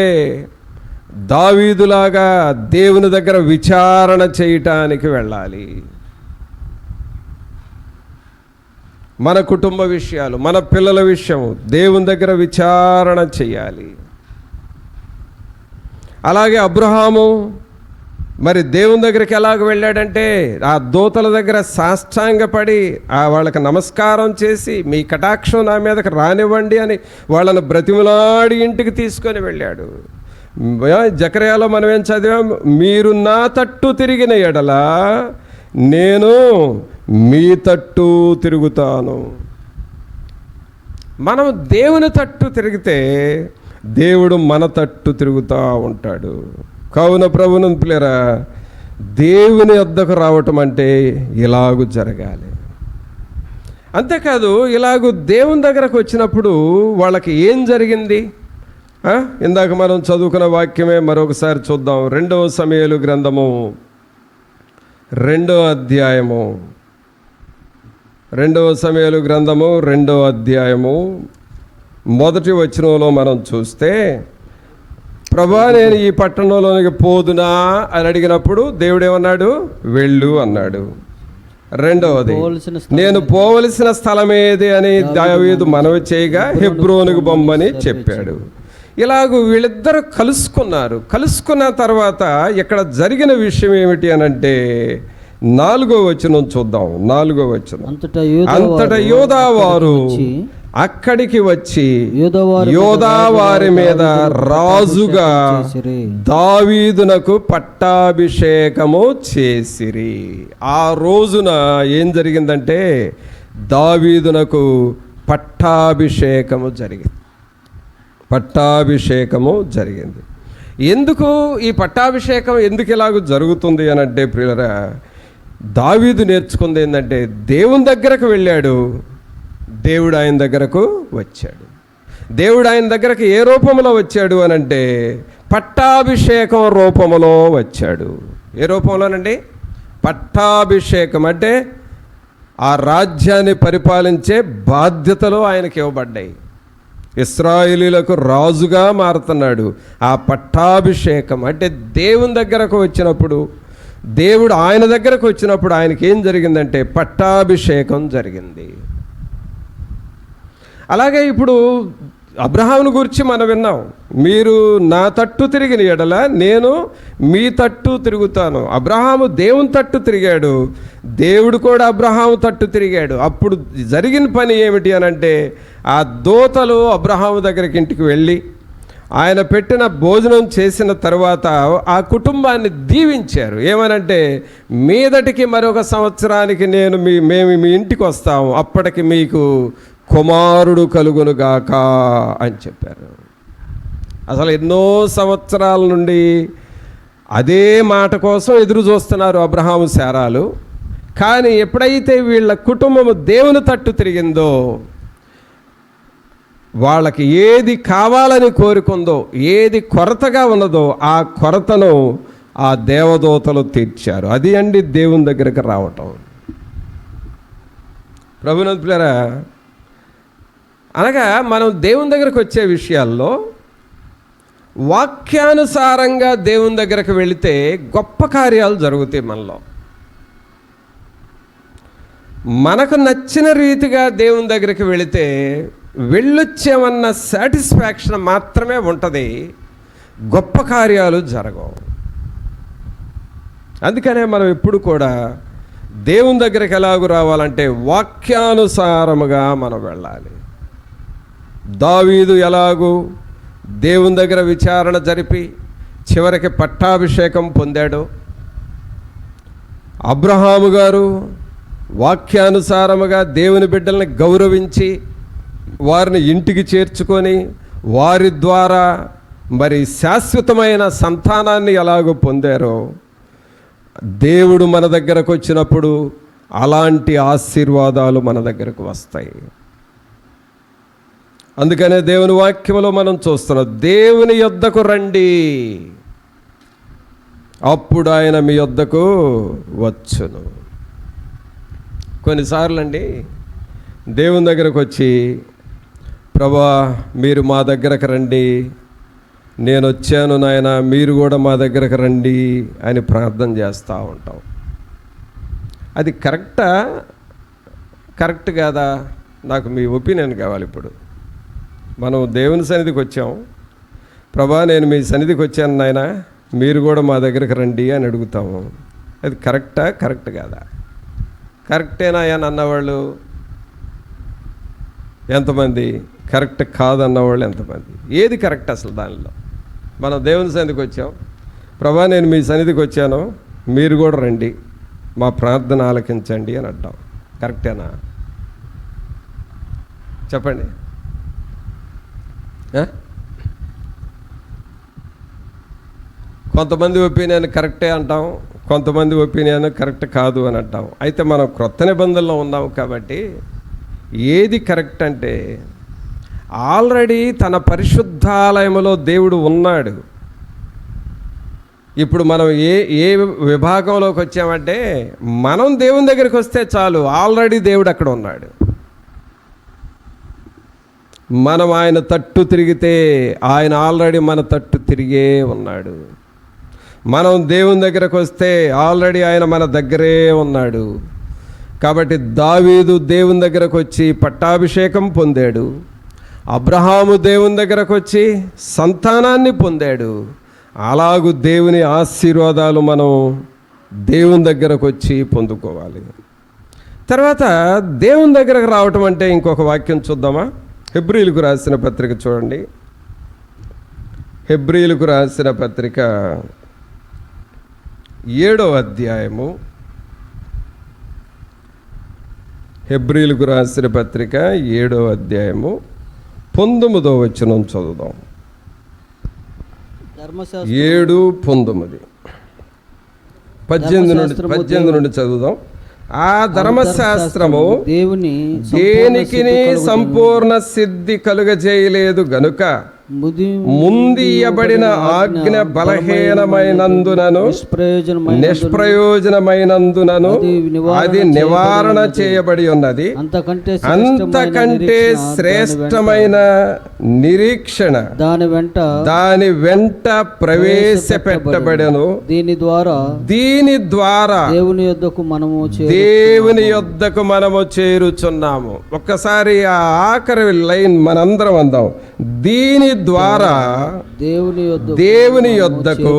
దావీదులాగా దేవుని దగ్గర విచారణ చేయటానికి వెళ్ళాలి. మన కుటుంబ విషయాలు, మన పిల్లల విషయం దేవుని దగ్గర విచారణ చేయాలి. అలాగే అబ్రహాము మరి దేవుని దగ్గరికి ఎలాగ వెళ్ళాడంటే, ఆ దూతల దగ్గర సాష్టాంగపడి వాళ్ళకి నమస్కారం చేసి, మీ కటాక్షం నా మీదకి రానివ్వండి అని వాళ్ళను బ్రతిమలాడి ఇంటికి తీసుకొని వెళ్ళాడు. జకర్యాలో మనం ఏం చదివాం? మీరు నా తట్టు తిరిగిన ఎడల నేను మీ తట్టు తిరుగుతాను. మనం దేవుని తట్టు తిరిగితే దేవుడు మన తట్టు తిరుగుతూ ఉంటాడు. కావున ప్రభువును పిల్లరా, దేవుని వద్దకు రావటం అంటే ఇలాగూ జరగాలి. అంతేకాదు, ఇలాగూ దేవుని దగ్గరకు వచ్చినప్పుడు వాళ్ళకి ఏం జరిగింది? ఇందాక మనం చదువుకున్న వాక్యమే మరొకసారి చూద్దాం. 2వ సమూయేలు గ్రంథము 2వ అధ్యాయము, 2వ సమూయేలు గ్రంథము 2వ అధ్యాయము 1వ వచనంలో మనం చూస్తే, ప్రభా నేను ఈ పట్టణంలోనికి పోదునా అని అడిగినప్పుడు దేవుడు ఏమన్నాడు? వెళ్ళు అన్నాడు. రెండవది, నేను పోవలసిన స్థలం ఏది అని దావీదు మనవి చేయగా హెబ్రోనుకు బొమ్మని చెప్పాడు. ఇలాగూ వీళ్ళిద్దరూ కలుసుకున్న తర్వాత ఇక్కడ జరిగిన విషయం ఏమిటి అనంటే, 4వ వచనం చూద్దాం. 4వ వచనం, అంతటా యోధావారు అక్కడికి వచ్చి యోధావారి మీద రాజుగా దావీదునకు పట్టాభిషేకము చేసిరి. ఆ రోజున ఏం జరిగిందంటే, దావీదునకు పట్టాభిషేకము జరిగింది. ఎందుకు ఈ పట్టాభిషేకం ఎందుకు ఇలాగ జరుగుతుంది అని అంటే, ప్రియులరా, దావీదు నేర్చుకుంది ఏంటంటే, దేవుని దగ్గరకు వెళ్ళాడు, దేవుడు ఆయన దగ్గరకు వచ్చాడు. దేవుడు ఆయన దగ్గరకు ఏ రూపంలో వచ్చాడు అని అంటే, పట్టాభిషేకం రూపంలో వచ్చాడు. ఏ రూపంలోనండి? పట్టాభిషేకం అంటే ఆ రాజ్యాన్ని పరిపాలించే బాధ్యతలు ఆయనకి ఇవ్వబడ్డాయి. ఇశ్రాయేలీలకు రాజుగా మారుతున్నాడు. ఆ పట్టాభిషేకం అంటే దేవుని దగ్గరకు వచ్చినప్పుడు, దేవుడు ఆయన దగ్గరకు వచ్చినప్పుడు ఆయనకి ఏం జరిగిందంటే పట్టాభిషేకం జరిగింది. అలాగే ఇప్పుడు అబ్రహామును గురించి మనం విన్నాం. మీరు నా తట్టు తిరిగిన ఎడల నేను మీ తట్టు తిరుగుతాను. అబ్రహాము దేవుని తట్టు తిరిగాడు, దేవుడు కూడా అబ్రహాము తట్టు తిరిగాడు. అప్పుడు జరిగిన పని ఏమిటి అనంటే, ఆ దూతలు అబ్రహాము దగ్గరికి ఇంటికి వెళ్ళి ఆయన పెట్టిన భోజనం చేసిన తర్వాత ఆ కుటుంబాన్ని దీవించారు. ఏమనంటే, మీదటికి మరొక సంవత్సరానికి మేము మీ ఇంటికి వస్తాము, అప్పటికి మీకు కుమారుడు కలుగునుగాక అని చెప్పారు. అసలు ఎన్నో సంవత్సరాల నుండి అదే మాట కోసం ఎదురు చూస్తున్నారు అబ్రహాము శారాలు. కానీ ఎప్పుడైతే వీళ్ళ కుటుంబము దేవుని తట్టు తిరిగిందో, వాళ్ళకి ఏది కావాలని కోరుకుందో, ఏది కొరతగా ఉన్నదో ఆ కొరతను ఆ దేవదూతలు తీర్చారు. అది అండి దేవుని దగ్గరికి రావటం. ప్రభునంతులారా, అనగా మనం దేవుని దగ్గరకు వచ్చే విషయాల్లో వాక్యానుసారంగా దేవుని దగ్గరకు వెళితే గొప్ప కార్యాలు జరుగుతాయి మనలో. మనకు నచ్చిన రీతిగా దేవుని దగ్గరికి వెళితే వెళ్ళొచ్చామన్న సాటిస్ఫాక్షన్ మాత్రమే ఉంటుంది, గొప్ప కార్యాలు జరగవు. అందుకనే మనం ఎప్పుడు కూడా దేవుని దగ్గరికి ఎలాగూ రావాలంటే వాక్యానుసారముగా మనం వెళ్ళాలి. దావీదు ఎలాగూ దేవుని దగ్గర విచారణ జరిపి చివరికి పట్టాభిషేకం పొందాడు, అబ్రహాము గారు వాక్యానుసారముగా దేవుని బిడ్డల్ని గౌరవించి వారిని ఇంటికి చేర్చుకొని వారి ద్వారా మరి శాశ్వతమైన సంతానాన్ని ఎలాగో పొందారో, దేవుడు మన దగ్గరకు వచ్చినప్పుడు అలాంటి ఆశీర్వాదాలు మన దగ్గరకు వస్తాయి. అందుకనే దేవుని వాక్యంలో మనం చూస్తున్నాం, దేవుని యొద్దకు రండి, అప్పుడు ఆయన మీ యొద్దకు వచ్చును. కొన్నిసార్లు అండి దేవుని దగ్గరకు వచ్చి, ప్రభా మీరు మా దగ్గరకు రండి, నేను వచ్చాను నాయన మీరు కూడా మా దగ్గరకు రండి అని ప్రార్థన చేస్తూ ఉంటాం. అది కరెక్ట్ కాదా? నాకు మీ ఒపీనియన్ కావాలి. ఇప్పుడు మనం దేవుని సన్నిధికి వచ్చాం, ప్రభా నేను మీ సన్నిధికి వచ్చాను నాయన మీరు కూడా మా దగ్గరకు రండి అని అడుగుతాము. అది కరెక్ట్ కాదా? కరెక్టేనా అని అన్నవాళ్ళు ఎంతమంది, కరెక్ట్ కాదన్నవాళ్ళు ఎంతమంది? ఏది కరెక్ట్ అసలు దానిలో? మనం దేవుని సన్నిధికి వచ్చాం, ప్రభా నేను మీ సన్నిధికి వచ్చాను మీరు కూడా రండి మా ప్రార్థన ఆలకించండి అని అంటాం. కరెక్టేనా చెప్పండి? కొంతమంది ఒపీనియన్ కరెక్టే అంటాం, కొంతమంది ఒపీనియన్ కరెక్ట్ కాదు అని అంటాం. అయితే మనం క్రొత్త నిబంధనలో ఉన్నాం కాబట్టి ఏది కరెక్ట్ అంటే, ఆల్రెడీ తన పరిశుద్ధాలయంలో దేవుడు ఉన్నాడు. ఇప్పుడు మనం ఏ విభాగంలోకి వచ్చామంటే, మనం దేవుని దగ్గరికి వస్తే చాలు, ఆల్రెడీ దేవుడు అక్కడ ఉన్నాడు. మనం ఆయన తట్టు తిరిగితే ఆయన ఆల్రెడీ మన తట్టు తిరిగే ఉన్నాడు. మనం దేవుని దగ్గరకు వస్తే ఆల్రెడీ ఆయన మన దగ్గరే ఉన్నాడు. కాబట్టి దావీదు దేవుని దగ్గరకు వచ్చి పట్టాభిషేకం పొందాడు, అబ్రహాము దేవుని దగ్గరకు వచ్చి సంతానాన్ని పొందాడు. అలాగూ దేవుని ఆశీర్వాదాలు మనం దేవుని దగ్గరకు వచ్చి పొందుకోవాలి. తర్వాత దేవుని దగ్గరకు రావటం అంటే ఇంకొక వాక్యం చూద్దామా? హెబ్రీలకు రాసిన పత్రిక చూడండి. హెబ్రీలకు రాసిన పత్రిక 7వ అధ్యాయము. హెబ్రీలకు రాసిన పత్రిక 7వ అధ్యాయము 19వ వచనం చదువుదాం. 7:19 18 నుండి చదువుదాం. ఆ ధర్మశాస్త్రము దేనికి సంపూర్ణ సిద్ధి కలుగజేయలేదు గనుక ముందియబడిన ఆజ్ఞ బలహీనమైనందునను నిష్ప్రయోజనమైనందునను అది నివారణ చేయబడి ఉన్నది. అంతకంటే శ్రేష్టమైన నిరీక్షణ దాని వెంట ప్రవేశపెట్టబడెను. దీని ద్వారా దేవుని యొద్దకు మనము చేరుచున్నాము. ఒక్కసారి ఆ ఆఖరి లైన్ మనందరం అందాం. దీని ద్వారా దేవుని యొద్దకు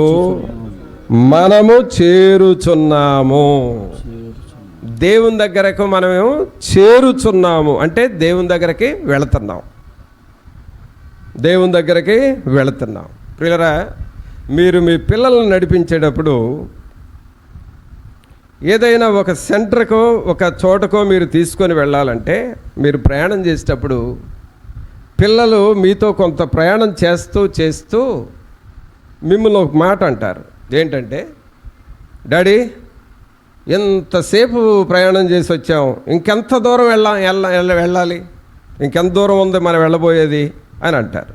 మనము చేరుచున్నాము. దేవుని దగ్గరకు మనము చేరుచున్నాము అంటే దేవుని దగ్గరికి వెళుతున్నాం. దేవుని దగ్గరికి వెళుతున్నాం. ప్రియులరా, మీరు మీ పిల్లలను నడిపించేటప్పుడు ఏదైనా ఒక సెంటర్కో ఒక చోటకో మీరు తీసుకొని వెళ్ళాలంటే, మీరు ప్రయాణం చేసేటప్పుడు పిల్లలు మీతో కొంత ప్రయాణం చేస్తూ మిమ్మల్ని ఒక మాట అంటారు. ఏంటంటే, డాడీ ఎంతసేపు ప్రయాణం చేసి వచ్చాం, ఇంకెంత దూరం వెళ్ళాలి, ఇంకెంత దూరం ఉంది మనం వెళ్ళబోయేది అని అంటారు.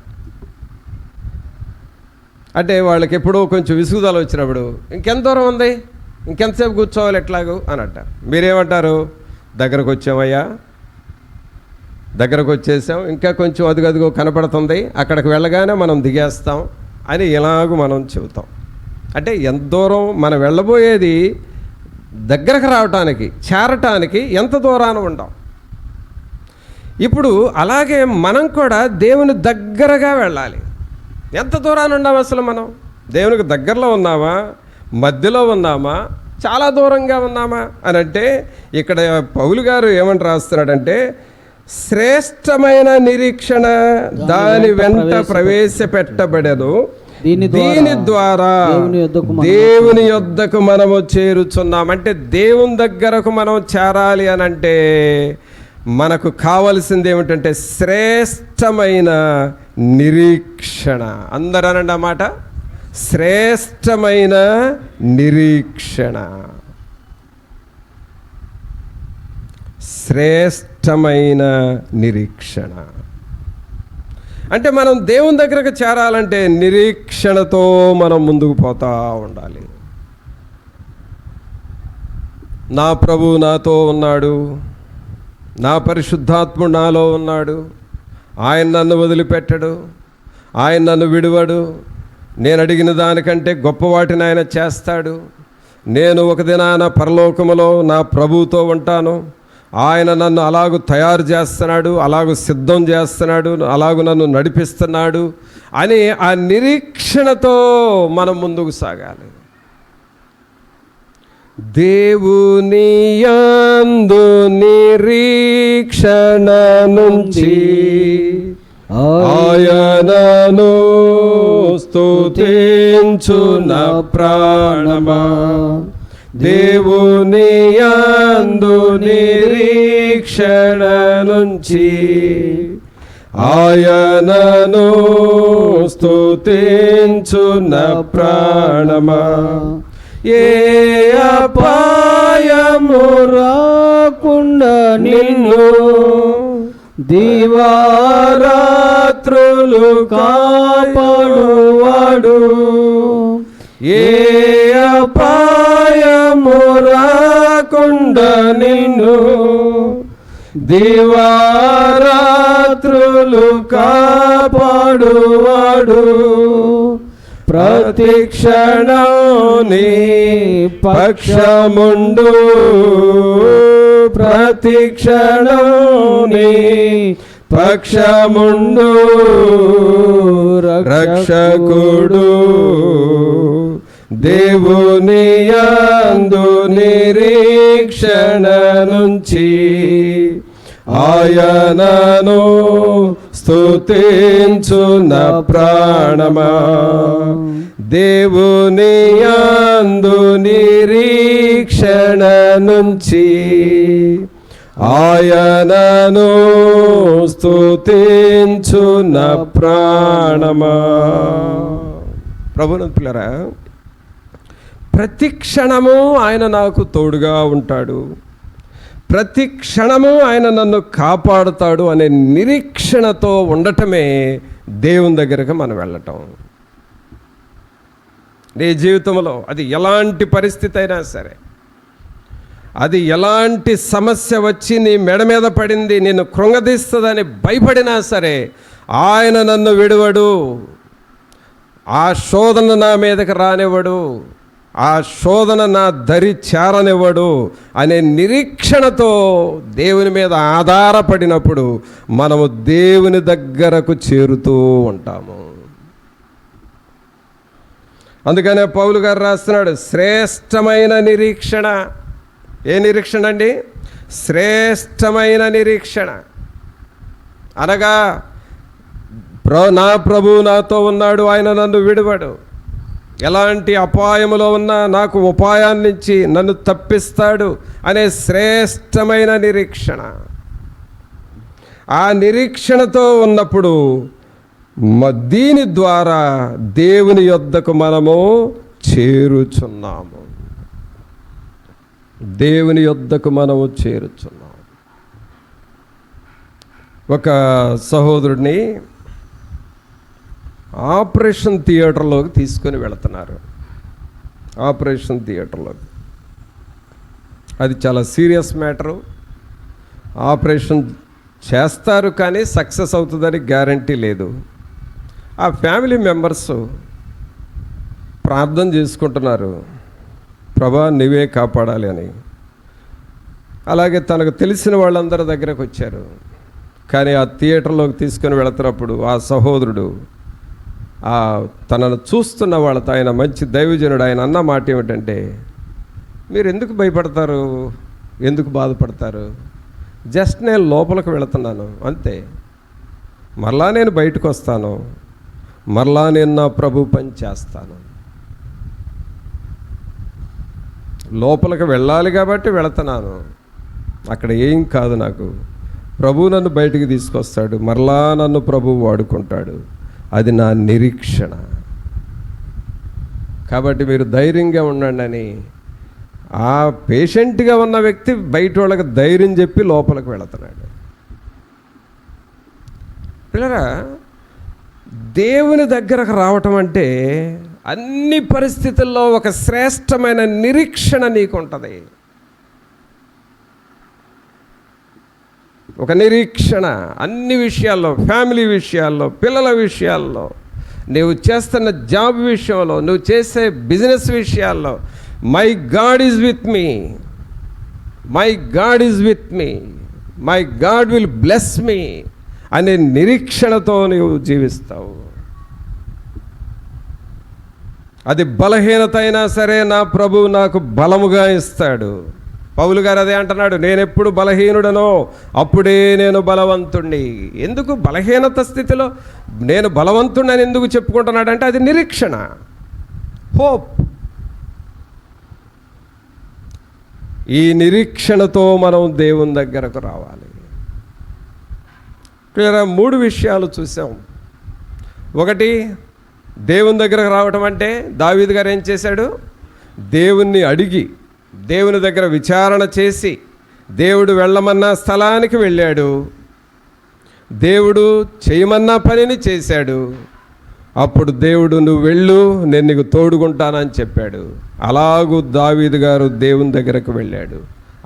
అంటే వాళ్ళకి ఎప్పుడో కొంచెం విసుగుదల వచ్చినప్పుడు ఇంకెంత దూరం ఉంది, ఇంకెంతసేపు కూర్చోవాలి ఎట్లాగూ అని అంటారు. మీరేమంటారు? దగ్గరకు వచ్చామయ్యా, దగ్గరకు వచ్చేసాం, ఇంకా కొంచెం అదిగదిగో కనపడుతుంది, అక్కడికి వెళ్ళగానే మనం దిగేస్తాం అని ఇలాగూ మనం చెబుతాం. అంటే ఎంత దూరం మనం వెళ్ళబోయేది దగ్గరకు రావటానికి, చేరటానికి ఎంత దూరాన ఉండాం. ఇప్పుడు అలాగే మనం కూడా దేవుని దగ్గరగా వెళ్ళాలి. ఎంత దూరాన ఉన్నాం అసలు? మనం దేవునికి దగ్గరలో ఉన్నామా, మధ్యలో ఉన్నామా, చాలా దూరంగా ఉన్నామా అని అంటే, ఇక్కడ పౌలు గారు ఏమని రాస్తున్నాడంటే, శ్రేష్టమైన నిరీక్షణ దాని వెంట ప్రవేశపెట్టబడెను. దీని ద్వారా దేవుని యొద్దకు మనము చేరుచున్నాం. అంటే దేవుని దగ్గరకు మనం చేరాలి అని అంటే మనకు కావలసింది ఏమిటంటే శ్రేష్టమైన నిరీక్షణ. అందరూ అనండి ఆ మాట, శ్రేష్టమైన నిరీక్షణ. శ్రేష్టమైన నిరీక్షణ. అంటే మనం దేవుని దగ్గరకు చేరాలంటే నిరీక్షణతో మనం ముందుకు పోతా ఉండాలి. నా ప్రభు నాతో ఉన్నాడు, నా పరిశుద్ధాత్ముడు నాలో ఉన్నాడు, ఆయన నన్ను వదిలిపెట్టడు, ఆయన నన్ను విడువడు, నేను అడిగిన దానికంటే గొప్ప వాటిని ఆయన చేస్తాడు, నేను ఒక దినాన పరలోకములో నా ప్రభువుతో ఉంటాను, ఆయన నన్ను అలాగూ తయారు చేస్తున్నాడు, అలాగూ సిద్ధం చేస్తున్నాడు, అలాగూ నన్ను నడిపిస్తున్నాడు అని ఆ నిరీక్షణతో మనం ముందుకు సాగాలి. దేవుని యందు నిరీక్షణ నుంచి ఆయనను స్తుతించు నా ప్రాణమా, దేవుని యందు నిరీక్షణ నుంచి ఆయనను స్తుతించు నా ప్రాణమా, ఏ అపాయము రాకుండా నిన్ను దివారాత్రులు కాపాడువాడు, ఏ అపాయము రాకుండా నిన్ను దివారాత్రులు కాపాడువాడు, ప్రతిక్షణం నీ పక్షముండు, ప్రతిక్షణం నీ పక్షముండు, రక్షకుడు దేవుని యందు నిరీక్షణ నుంచి ఆయనను స్తుతించు నా ప్రాణమా, దేవుని యందు నిరీక్షణ నుంచి ఆయనను స్తుతించు నా ప్రాణమా. ప్రభువునందు పిల్లరా, ప్రతి క్షణము ఆయన నాకు తోడుగా ఉంటాడు, ప్రతి క్షణము ఆయన నన్ను కాపాడుతాడు అనే నిరీక్షణతో ఉండటమే దేవుని దగ్గరకు మనం వెళ్ళటం. నీ జీవితంలో అది ఎలాంటి పరిస్థితి అయినా సరే, అది ఎలాంటి సమస్య వచ్చి నీ మెడ మీద పడింది, నిన్ను కృంగదీస్తుందని భయపడినా సరే ఆయన నన్ను విడువడు, ఆ శోధన నా మీదకి రానివ్వడు, ఆ శోధన నా దరి చేరనివ్వడు అనే నిరీక్షణతో దేవుని మీద ఆధారపడినప్పుడు మనము దేవుని దగ్గరకు చేరుతూ ఉంటాము. అందుకనే పౌలు గారు రాస్తున్నాడు, శ్రేష్టమైన నిరీక్షణ. ఏ నిరీక్షణ అండి? శ్రేష్టమైన నిరీక్షణ అనగా నా ప్రభు నాతో ఉన్నాడు, ఆయన నన్ను విడువడు, ఎలాంటి అపాయములో ఉన్నా నాకు ఉపాయాన్నిచ్చి నన్ను తప్పిస్తాడు అనే శ్రేష్టమైన నిరీక్షణ. ఆ నిరీక్షణతో ఉన్నప్పుడు దీని ద్వారా దేవుని యొద్దకు మనము చేరుచున్నాము, దేవుని యొద్దకు మనము చేరుచున్నాము. ఒక సహోదరుడిని ఆపరేషన్ థియేటర్లోకి తీసుకొని వెళుతున్నారు. ఆపరేషన్ థియేటర్లోకి, అది చాలా సీరియస్ మ్యాటరు. ఆపరేషన్ చేస్తారు కానీ సక్సెస్ అవుతుందని గ్యారంటీ లేదు. ఆ ఫ్యామిలీ మెంబర్స్ ప్రార్థన చేసుకుంటున్నారు, ప్రభా నీవే కాపాడాలి అని. అలాగే తనకు తెలిసిన వాళ్ళందరి దగ్గరకు వచ్చారు. కానీ ఆ థియేటర్లోకి తీసుకొని వెళుతున్నప్పుడు ఆ సహోదరుడు తనను చూస్తున్న వాళ్ళతో, ఆయన మంచి దైవజనుడు, ఆయన అన్న మాట ఏమిటంటే, మీరు ఎందుకు భయపడతారు, ఎందుకు బాధపడతారు, జస్ట్ నేను లోపలికి వెళుతున్నాను అంతే, మరలా నేను బయటకు వస్తాను, మరలా నేను నా ప్రభు పని చేస్తాను. లోపలికి వెళ్ళాలి కాబట్టి వెళుతున్నాను, అక్కడ ఏం కాదు, నాకు ప్రభు నన్ను బయటికి తీసుకొస్తాడు, మరలా నన్ను ప్రభు వాడుకుంటాడు, అది నా నిరీక్షణ. కాబట్టి మీరు ధైర్యంగా ఉండండి అని ఆ పేషెంట్గా ఉన్న వ్యక్తి బయట వాళ్ళకి ధైర్యం చెప్పి లోపలికి వెళుతున్నాడు. పిల్లరా, దేవుని దగ్గరకు రావటం అంటే అన్ని పరిస్థితుల్లో ఒక శ్రేష్టమైన నిరీక్షణ నీకు ఉంటుంది. ఒక నిరీక్షణ అన్ని విషయాల్లో, ఫ్యామిలీ విషయాల్లో, పిల్లల విషయాల్లో, నువ్వు చేస్తున్న జాబ్ విషయంలో, నువ్వు చేసే బిజినెస్ విషయాల్లో, my God is with me, my God is with me, my God will bless me అనే నిరీక్షణతో నువ్వు జీవిస్తావు. అది బలహీనత అయినా సరే నా ప్రభువు నాకు బలముగా ఇస్తాడు. పౌలు గారు అదే అంటున్నాడు, నేను ఎప్పుడు బలహీనుడనో అప్పుడే నేను బలవంతుణ్ణి. ఎందుకు బలహీనత స్థితిలో నేను బలవంతుణ్ణని ఎందుకు చెప్పుకుంటున్నాడు అంటే అది నిరీక్షణ, హోప్. ఈ నిరీక్షణతో మనం దేవుని దగ్గరకు రావాలి. క్లియర్గా 3 విషయాలు చూసాం. ఒకటి, దేవుని దగ్గరకు రావటం అంటే దావీదు గారు ఏం చేశాడు? దేవుణ్ణి అడిగి, దేవుని దగ్గర విచారణ చేసి, దేవుడు వెళ్ళమన్న స్థలానికి వెళ్ళాడు, దేవుడు చేయమన్న పనిని చేశాడు. అప్పుడు దేవుడు నువ్వు వెళ్ళు, నేను నీకు తోడుకుంటానని చెప్పాడు. అలాగూ దావీదు గారు దేవుని దగ్గరకు వెళ్ళాడు.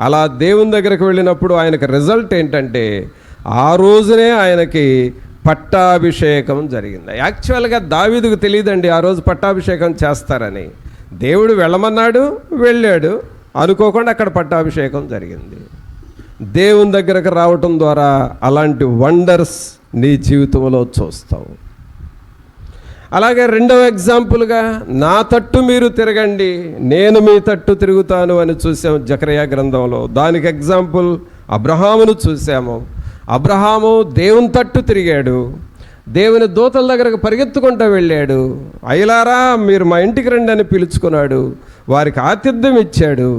అలా దేవుని దగ్గరకు వెళ్ళినప్పుడు ఆయనకు రిజల్ట్ ఏంటంటే ఆ రోజునే ఆయనకి పట్టాభిషేకం జరిగింది. యాక్చువల్గా దావీదుకు తెలియదండి ఆ రోజు పట్టాభిషేకం చేస్తారని. దేవుడు వెళ్ళమన్నాడు, వెళ్ళాడు, అనుకోకుండా అక్కడ పట్టాభిషేకం జరిగింది. దేవుని దగ్గరకు రావటం ద్వారా అలాంటి వండర్స్ నీ జీవితంలో చూస్తావు. అలాగే రెండవ ఎగ్జాంపుల్గా, నా తట్టు మీరు తిరగండి, నేను మీ తట్టు తిరుగుతాను అని చూసాము జకరియా గ్రంథంలో. దానికి ఎగ్జాంపుల్ అబ్రహామును చూసాము. అబ్రహాము దేవుని తట్టు తిరిగాడు, దేవుని దూతల దగ్గరకు పరిగెత్తుకుంటూ వెళ్ళాడు. అయ్యలారా మీరు మా ఇంటికి రండి అని పిలుచుకున్నాడు. వారికి ఆతిథ్యం ఇచ్చాడు,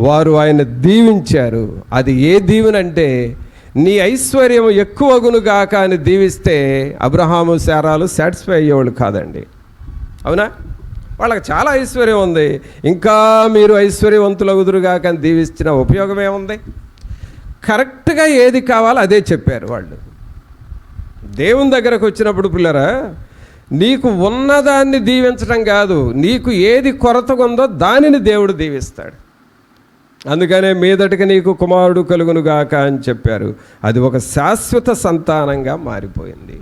వారు ఆయన దీవించారు. అది ఏ దీవెనంటే నీ ఐశ్వర్యం ఎక్కువగునుగాక అని దీవిస్తే అబ్రహాము శారాలు సాటిస్ఫై అయ్యేవాళ్ళు కాదండి. అవునా? వాళ్ళకి చాలా ఐశ్వర్యం ఉంది, ఇంకా మీరు ఐశ్వర్యవంతులగుదురుగాక అని దీవించిన ఉపయోగం ఏముంది? కరెక్ట్గా ఏది కావాలో అదే చెప్పారు వాళ్ళు. దేవుని దగ్గరకు వచ్చినప్పుడు పిల్లరా, నీకు ఉన్నదాన్ని దీవించడం కాదు, నీకు ఏది కొరతగా ఉందో దానిని దేవుడు దీవిస్తాడు. అందుకనే మీదటికి నీకు కుమారుడు కలుగునుగాక అని చెప్పారు. అది ఒక శాశ్వత సంతానంగా మారిపోయింది.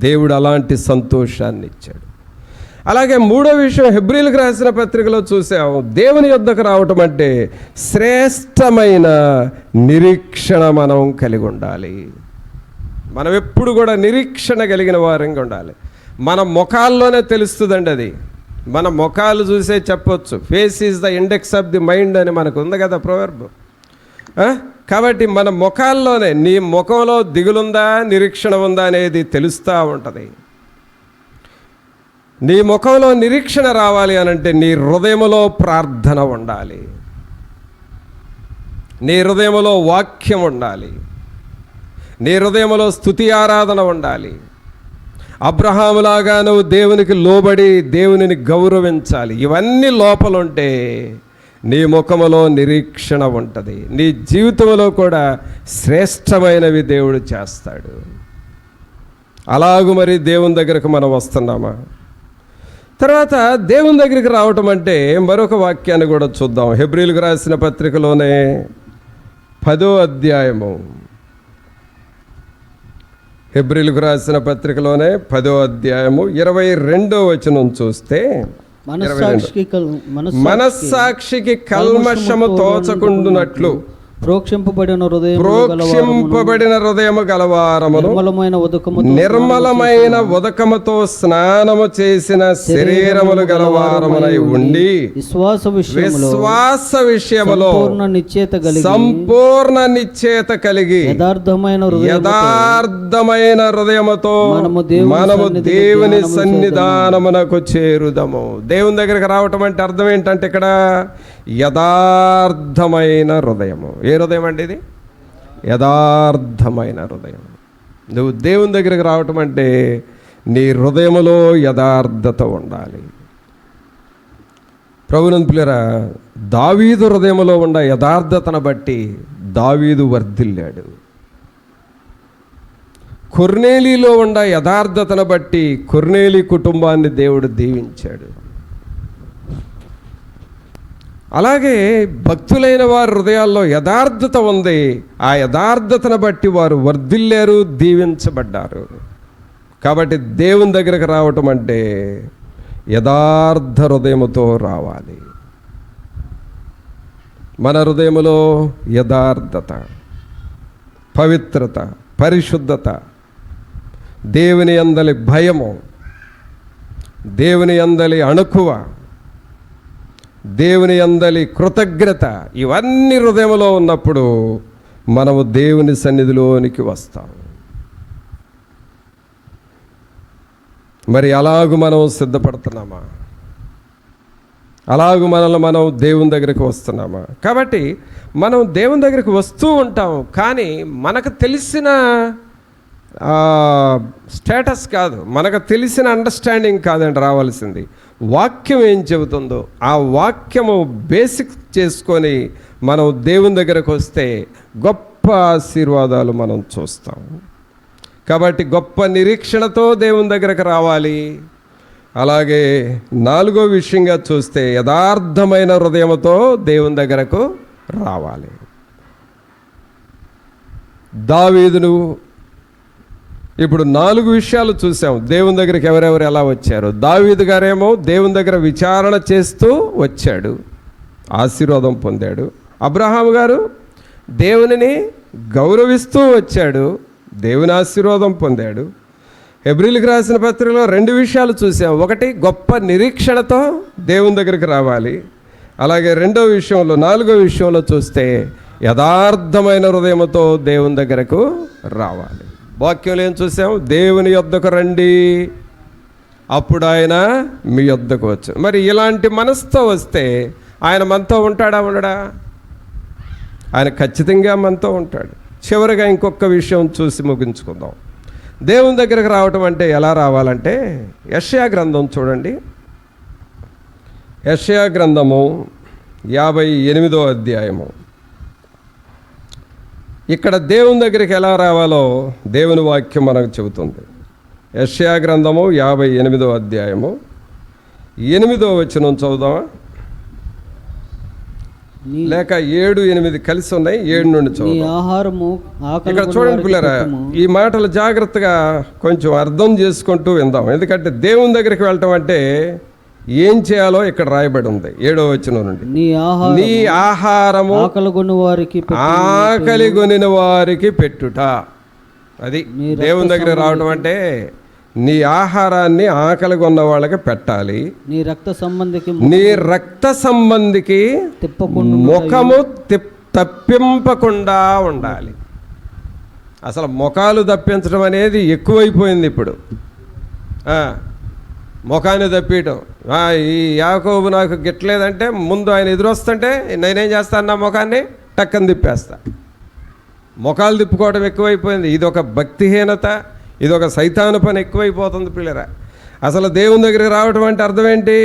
దేవుడు అలాంటి సంతోషాన్ని ఇచ్చాడు. అలాగే 3వ విషయం హెబ్రీలకు రాసిన పత్రికలో చూసాము. దేవుని యొద్దకు రావటం అంటే శ్రేష్టమైన నిరీక్షణ మనం కలిగి ఉండాలి. మనం ఎప్పుడు కూడా నిరీక్షణ కలిగిన వారంగా ఉండాలి. మన ముఖాల్లోనే తెలుస్తుందండి అది. మన ముఖాలు చూసే చెప్పొచ్చు, face is the index of the mind అని మనకు ఉంది కదా ప్రొవర్బ్. కాబట్టి మన ముఖాల్లోనే, నీ ముఖంలో దిగులుందా నిరీక్షణ ఉందా అనేది తెలుస్తూ ఉంటుంది. నీ ముఖంలో నిరీక్షణ రావాలి అనంటే నీ హృదయంలో ప్రార్థన ఉండాలి, నీ హృదయంలో వాక్యం ఉండాలి, నీ హృదయంలో స్తుతి ఆరాధన ఉండాలి. అబ్రహాములాగా నువ్వు దేవునికి లోబడి దేవునిని గౌరవించాలి. ఇవన్నీ లోపలుంటే నీ ముఖములో నిరీక్షణ ఉంటుంది. నీ జీవితంలో కూడా శ్రేష్టమైనవి దేవుడు చేస్తాడు. అలాగూ మరి దేవుని దగ్గరకు మనం వస్తున్నామా? తర్వాత దేవుని దగ్గరికి రావటం అంటే మరొక వాక్యాన్ని కూడా చూద్దాం. హెబ్రీలకు రాసిన పత్రికలోనే 10వ అధ్యాయము, హెబ్రీలకు రాసిన పత్రికలోనే 10వ అధ్యాయము 22వ వచనం చూస్తే, మనస్సాక్షికి కల్మషము తోచకుండునట్లు ప్రోక్షింపబడిన హృదయము గలవారమును నిర్మలమైన ఉదకముతో స్నానము చేసిన శరీరములు గలవారమునై ఉండి విశ్వాస విషయములో సంపూర్ణ నిశ్చయత కలిగి యథార్థమైన హృదయముతో మనము దేవుని సన్నిధానమునకు చేరుదము. దేవుని దగ్గరికి రావటం అంటే అర్థం ఏంటంటే ఇక్కడ యథార్థమైన హృదయము. ఏ హృదయం అండి ఇది? యథార్థమైన హృదయం. నువ్వు దేవుని దగ్గరికి రావటం అంటే నీ హృదయములో యథార్థత ఉండాలి. ప్రభువునందు ప్రియులారా, దావీదు హృదయములో ఉన్న యథార్థతను బట్టి దావీదు వర్ధిల్లాడు. కొర్నేలిలో ఉన్న యథార్థతను బట్టి కొర్నేలి కుటుంబాన్ని దేవుడు దీవించాడు. అలాగే భక్తులైన వారి హృదయాల్లో యథార్థత ఉంది. ఆ యథార్థతను బట్టి వారు వర్ధిల్లారు, దీవించబడ్డారు. కాబట్టి దేవుని దగ్గరకు రావటం అంటే యథార్థ హృదయముతో రావాలి. మన హృదయములో యథార్థత, పవిత్రత, పరిశుద్ధత, దేవుని యందలి భయము, దేవుని యందలి అణకువ, దేవుని యందలి కృతజ్ఞత, ఇవన్నీ హృదయంలో ఉన్నప్పుడు మనము దేవుని సన్నిధిలోనికి వస్తాం. మరి అలాగూ మనం సిద్ధపడుతున్నామా? అలాగూ మనల్ని మనం దేవుని దగ్గరికి వస్తున్నామా? కాబట్టి మనం దేవుని దగ్గరికి వస్తూ ఉంటాం, కానీ మనకు తెలిసిన స్టేటస్ కాదు, మనకు తెలిసిన అండర్స్టాండింగ్ కాదండి రావాల్సింది. వాక్యం ఏం చెబుతుందో ఆ వాక్యము బేసిక్ చేసుకొని మనం దేవుని దగ్గరకు వస్తే గొప్ప ఆశీర్వాదాలు మనం చూస్తాం. కాబట్టి గొప్ప నిరీక్షణతో దేవుని దగ్గరకు రావాలి. అలాగే 4వ విషయంగా చూస్తే యథార్థమైన హృదయంతో దేవుని దగ్గరకు రావాలి. దావీదును ఇప్పుడు 4 విషయాలు చూసాం. దేవుని దగ్గరికి ఎవరెవరు ఎలా వచ్చారు. దావీదు గారేమో దేవుని దగ్గర విచారణ చేస్తూ వచ్చాడు, ఆశీర్వాదం పొందాడు. అబ్రహాము గారు దేవునిని గౌరవిస్తూ వచ్చాడు, దేవుని ఆశీర్వాదం పొందాడు. హెబ్రీలకు రాసిన పత్రికలో 2 విషయాలు చూసాం. ఒకటి, గొప్ప నిరీక్షణతో దేవుని దగ్గరికి రావాలి. అలాగే 2వ విషయంలో 4వ విషయంలో చూస్తే యథార్థమైన హృదయంతో దేవుని దగ్గరకు రావాలి. వాక్యంలో ఏం చూసాం? దేవుని యొద్దకు రండి, అప్పుడు ఆయన మీ యొద్దకు వచ్చు. మరి ఇలాంటి మనసుతో వస్తే ఆయన మనతో ఉంటాడా? ఉండడా? ఆయన ఖచ్చితంగా మనతో ఉంటాడు. చివరిగా ఇంకొక విషయం చూసి ముగించుకుందాం. దేవుని దగ్గరకు రావటం అంటే ఎలా రావాలంటే యెషయా గ్రంథం చూడండి. యెషయా గ్రంథము 58వ అధ్యాయము. ఇక్కడ దేవుని దగ్గరికి ఎలా రావాలో దేవుని వాక్యం మనకు చెబుతుంది. యెషయా గ్రంథము 58వ అధ్యాయము 8వ వచనం చదువుదామా? లేక 7, 8 కలిసి ఉన్నాయి. 7 నుండి చదువుదాం. ఇక్కడ చూడండి పిల్లరా, ఈ మాటలు జాగ్రత్తగా కొంచెం అర్థం చేసుకుంటూ విందాం. ఎందుకంటే దేవుని దగ్గరికి వెళ్ళటం అంటే ఏం చేయాలో ఇక్కడ రాయబడి ఉంది. 7వ వచనం నుండి, నీ ఆహారము ఆకలి కొనిన వారికి పెట్టుట. అది దేవుని దగ్గర రావడం అంటే నీ ఆహారాన్ని ఆకలి కొన్న వాళ్ళకి పెట్టాలి. నీ రక్త సంబంధికి ముఖము తప్పింపకుండా ఉండాలి. అసలు ముఖాలు తప్పించడం అనేది ఎక్కువైపోయింది ఇప్పుడు. ముఖాన్ని తప్పియటం. ఈ యాకోబు నాకు గిట్టలేదంటే ముందు ఆయన ఎదురొస్తుంటే నేనేం చేస్తాను, నా ముఖాన్ని టక్కని తిప్పేస్తా. ముఖాలు తిప్పుకోవడం ఎక్కువైపోయింది. ఇదొక భక్తిహీనత, ఇదొక సైతాను పని ఎక్కువైపోతుంది పిల్లరా. అసలు దేవుని దగ్గరికి రావటం అంటే అర్థం ఏంటి?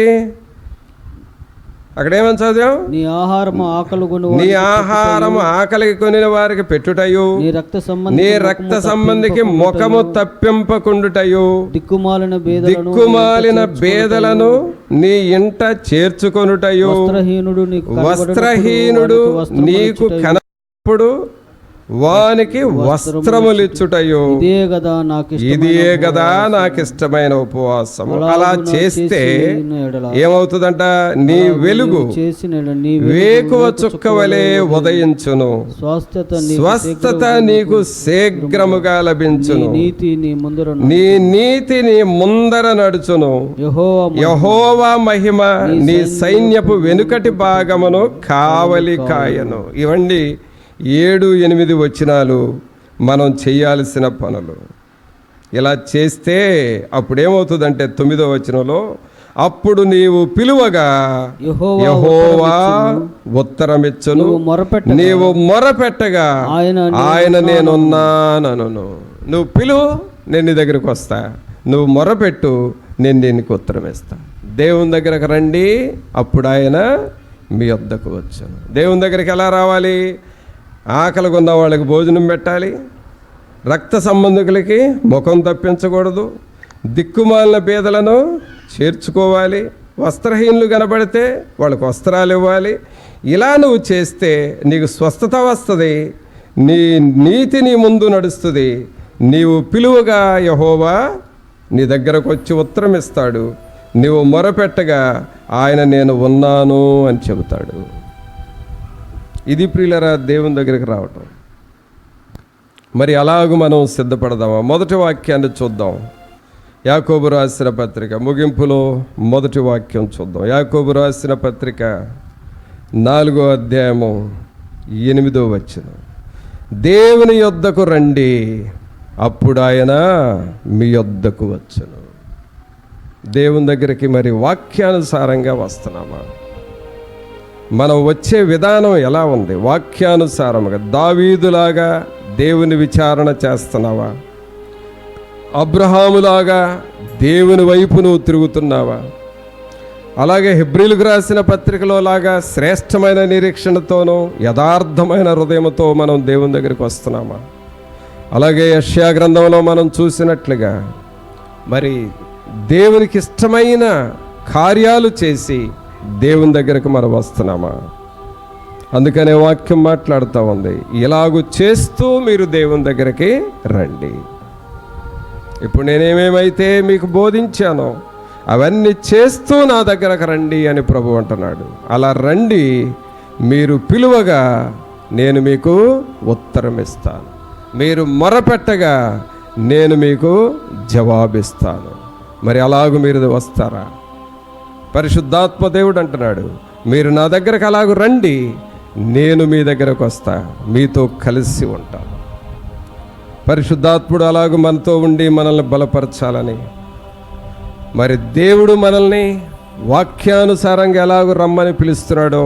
అక్కడ ఏమని చదివాం? నీ ఆహారము ఆకలికి కొనిన వారికి పెట్టుటయు, నీ రక్త సంబంధికి ముఖము తప్పింపకుండుటయు, దిక్కుమాలిన బేదలను నీ ఇంట చేర్చుకొనుటయు, వస్త్రహీనుడు నీకు కనప్పుడు వానికి వస్త్రములిచ్చుటయు, ఇదే గదా నాకు ఇష్టమైన ఉపవాసము. అలా చేస్తే ఏమవుతుందంట? నీ వెలుగు వేకువ చుక్క వలె ఉదయించును, స్వస్థత నీకు శీఘ్రముగా లభించును, నీ నీతి నీ ముందర నడుచును, యెహోవా మహిమ నీ సైన్యపు వెనుకటి భాగమును కావలి కాయను. ఇవండి 7, 8 వచనాలు మనం చేయాల్సిన పనులు. ఇలా చేస్తే అప్పుడేమవుతుందంటే 9వ వచనంలో, అప్పుడు నీవు పిలువగా యెహోవా ఉత్తరమిచ్చును, నీవు మొరపెట్టగా ఆయన నేనున్నానను. నువ్వు పిలువు, నేను నీ దగ్గరకు వస్తా. నువ్వు మొరపెట్టు, నేను దీనికి ఉత్తరం ఇస్తా. దేవుని దగ్గరకు రండి, అప్పుడు ఆయన మీ వద్దకు వచ్చాను. దేవుని దగ్గరికి ఎలా రావాలి? ఆకలి ఉన్న వాళ్ళకి భోజనం పెట్టాలి, రక్త సంబంధికులకి ముఖం తప్పించకూడదు, దిక్కుమాలిన పేదలను చేర్చుకోవాలి, వస్త్రహీనులు కనబడితే వాళ్ళకు వస్త్రాలు ఇవ్వాలి. ఇలా నువ్వు చేస్తే నీకు స్వస్థత వస్తుంది, నీ నీతి నీ ముందు నడుస్తుంది. నీవు పిలువగా యెహోవా నీ దగ్గరకు వచ్చి ఉత్తరం ఇస్తాడు, నీవు మొరపెట్టగా ఆయన నేను ఉన్నాను అని చెబుతాడు. ఇది ప్రియులరా దేవుని దగ్గరికి రావటం. మరి అలాగూ మనం సిద్ధపడదామా? మొదటి వాక్యాన్ని చూద్దాం. యాకోబు రాసిన పత్రిక ముగింపులో మొదటి వాక్యం చూద్దాం. యాకోబు రాసిన పత్రిక 4వ అధ్యాయము 8వ వచనం. దేవుని యొద్దకు రండి, అప్పుడు ఆయన మీ యొద్దకు వచ్చును. దేవుని దగ్గరికి మరి వాక్యానుసారంగా వస్తున్నామా? మనం వచ్చే విధానం ఎలా ఉంది? వాక్యానుసారముగా దావీదులాగా దేవుని విచారణ చేస్తున్నావా? అబ్రహాములాగా దేవుని వైపు నువ్వు తిరుగుతున్నావా? అలాగే హెబ్రీలకు రాసిన పత్రికలో లాగా శ్రేష్టమైన నిరీక్షణతోనూ యథార్థమైన హృదయంతో మనం దేవుని దగ్గరికి వస్తున్నామా? అలాగే యెషయా గ్రంథంలో మనం చూసినట్లుగా మరి దేవునికి ఇష్టమైన కార్యాలు చేసి దేవుని దగ్గరకు మనం వస్తున్నామా? అందుకనే వాక్యం మాట్లాడుతూ ఉంది, ఇలాగూ చేస్తూ మీరు దేవుని దగ్గరికి రండి. ఇప్పుడు నేనేమేమైతే మీకు బోధించానో అవన్నీ చేస్తూ నా దగ్గరకు రండి అని ప్రభు అంటున్నాడు. అలా రండి, మీరు పిలువగా నేను మీకు ఉత్తరం ఇస్తాను, మీరు మొరపెట్టగా నేను మీకు జవాబిస్తాను. మరి అలాగూ మీరు వస్తారా? పరిశుద్ధాత్మ దేవుడు అంటున్నాడు, మీరు నా దగ్గరకు అలాగూ రండి, నేను మీ దగ్గరకు వస్తా, మీతో కలిసి ఉంటాను. పరిశుద్ధాత్ముడు అలాగూ మనతో ఉండి మనల్ని బలపరచాలని, మరి దేవుడు మనల్ని వాక్యానుసారంగా ఎలాగూ రమ్మని పిలుస్తున్నాడో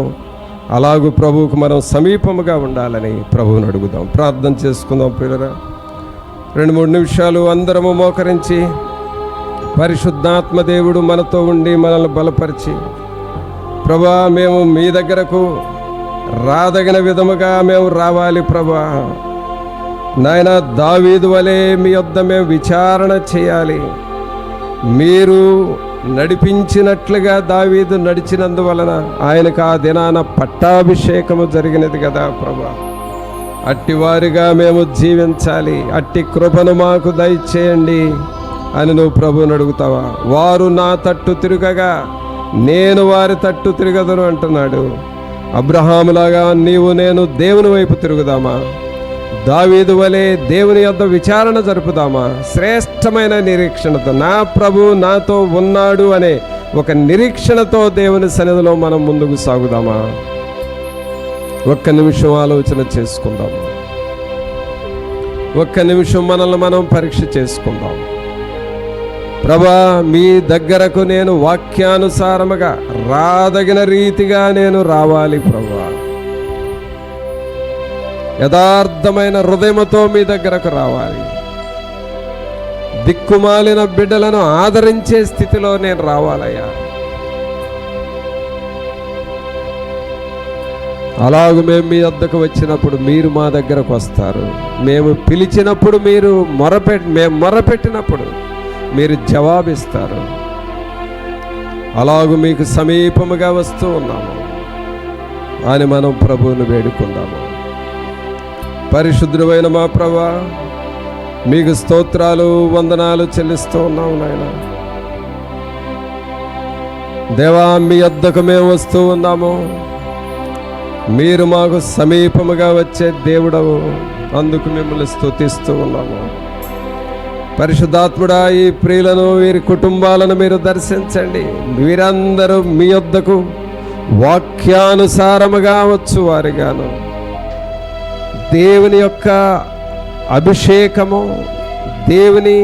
అలాగూ ప్రభువుకు మనం సమీపముగా ఉండాలని ప్రభువుని అడుగుదాం. ప్రార్థన చేసుకుందాం ప్రియులరా. 2-3 నిమిషాలు అందరము మోకరించి, పరిశుద్ధాత్మ దేవుడు మనతో ఉండి మనల్ని బలపరిచి, ప్రభా మేము మీ దగ్గరకు రాదగిన విధముగా మేము రావాలి ప్రభా. నాయన దావీదు వలె మీ యొద్ద మేము విచారణ చేయాలి. మీరు నడిపించినట్లుగా దావీదు నడిచినందువలన ఆయనకు ఆ దినాన పట్టాభిషేకము జరిగినది కదా ప్రభా. అట్టివారిగా మేము జీవించాలి, అట్టి కృపను మాకు దయచేయండి అని నువ్వు ప్రభువుని అడుగుతావా? వారు నా తట్టు తిరగగా నేను వారి తట్టు తిరగదును అంటున్నాడు. అబ్రహాములాగా నీవు నేను దేవుని వైపు తిరుగుదామా? దావీదు వలె దేవుని యొద్ద విచారణ జరుపుదామా? శ్రేష్టమైన నిరీక్షణతో, నా ప్రభు నాతో ఉన్నాడు అనే ఒక నిరీక్షణతో దేవుని సన్నిధిలో మనం ముందుకు సాగుదామా? ఒక్క నిమిషం ఆలోచన చేసుకుందాం. ఒక్క నిమిషం మనల్ని మనం పరీక్ష చేసుకుందాం. ప్రభా, మీ దగ్గరకు నేను వాక్యానుసారముగా రాదగిన రీతిగా నేను రావాలి ప్రభా. యథార్థమైన హృదయముతో మీ దగ్గరకు రావాలి. దిక్కుమాలిన బిడ్డలను ఆదరించే స్థితిలో నేను రావాలయ్యా. అలాగూ మేము మీ వద్దకు వచ్చినప్పుడు మీరు మా దగ్గరకు వస్తారు. మేము పిలిచినప్పుడు మీరు మేము మొరపెట్టినప్పుడు మీరు జవాబిస్తారు. అలాగూ మీకు సమీపముగా వస్తూ ఉన్నాము అని మనం ప్రభువును వేడుకుందాము. పరిశుద్ధుడైన మా ప్రభువా, మీకు స్తోత్రాలు వందనాలు చెల్లిస్తూ ఉన్నాము నాయన. దేవా, మీ వద్దకు మేము వస్తూ ఉన్నాము. మీరు మాకు సమీపముగా వచ్చే దేవుడవు, అందుకు మిమ్మల్ని స్తుతిస్తూ ఉన్నాము. పరిశుద్ధాత్ముడా, ఈ ప్రియులను వీరి కుటుంబాలను మీరు దర్శించండి. వీరందరూ మీ వద్దకు వాక్యానుసారముగా వచ్చు వారిగాను దేవుని యొక్క అభిషేకము, దేవుని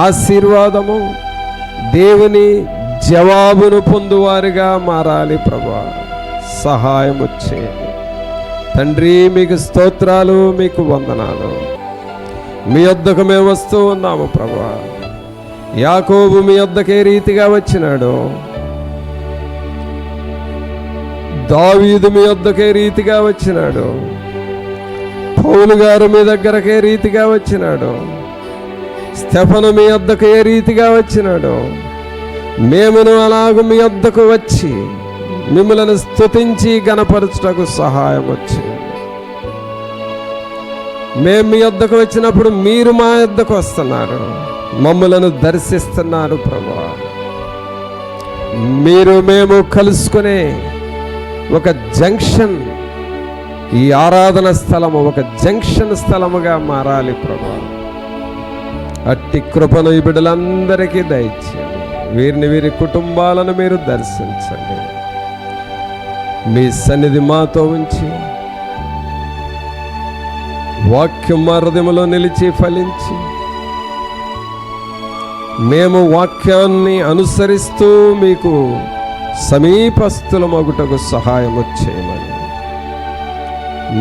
ఆశీర్వాదము, దేవుని జవాబును పొందువారిగా మారాలి ప్రభువా. సహాయం చేయండి తండ్రి. మీకు స్తోత్రాలు, మీకు వందనాలు. మీ వద్దకు మేము వస్తూ ఉన్నాము ప్రభువా. యాకోబు మీ వద్దకే రీతిగా వచ్చినాడు, దావీదు మీ వద్దకే రీతిగా వచ్చినాడు, పౌలు గారు మీ దగ్గరకు ఏ రీతిగా వచ్చినాడు, స్టెఫను మీ వద్దకు ఏ రీతిగా వచ్చినాడు, మేమును అలాగూ మీ వద్దకు వచ్చి మిమ్మలను స్తుతించి గణపరచుటకు సహాయం వచ్చింది. మేము మీ వద్దకు వచ్చినప్పుడు మీరు మా వద్దకు వస్తున్నారు, మమ్ములను దర్శిస్తున్నారు ప్రభువా. మీరు మేము కలుసుకునే ఒక జంక్షన్, ఈ ఆరాధన స్థలము ఒక జంక్షన్ స్థలముగా మారాలి ప్రభువా. అట్టి కృపను ఈ బిడ్డలందరికీ దయచేయండి. వీరిని వీరి కుటుంబాలను మీరు దర్శించండి. మీ సన్నిధి మాతో ఉంచి వాక్యం మా హృదయములో నిలిచి ఫలించి మేము వాక్యాన్ని అనుసరిస్తూ మీకు సమీపస్థులమగుటకు సహాయము చేయమని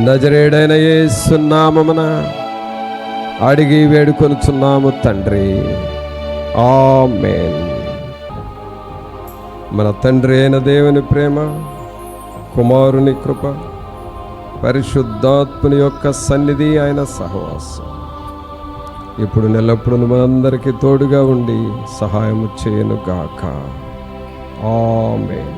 నజరేయుడైన యేసు నామమున అడిగి వేడుకొనుచున్నాము తండ్రి, ఆమేన్. మన తండ్రి అయిన దేవుని ప్రేమ, కుమారుని కృప, పరిశుద్ధాత్ముని యొక్క సన్నిధి, ఆయన సహవాసం ఇప్పుడు నెల్లప్పుడు మనందరికీ తోడుగా ఉండి సహాయము చేయను గాక. ఆమేన్.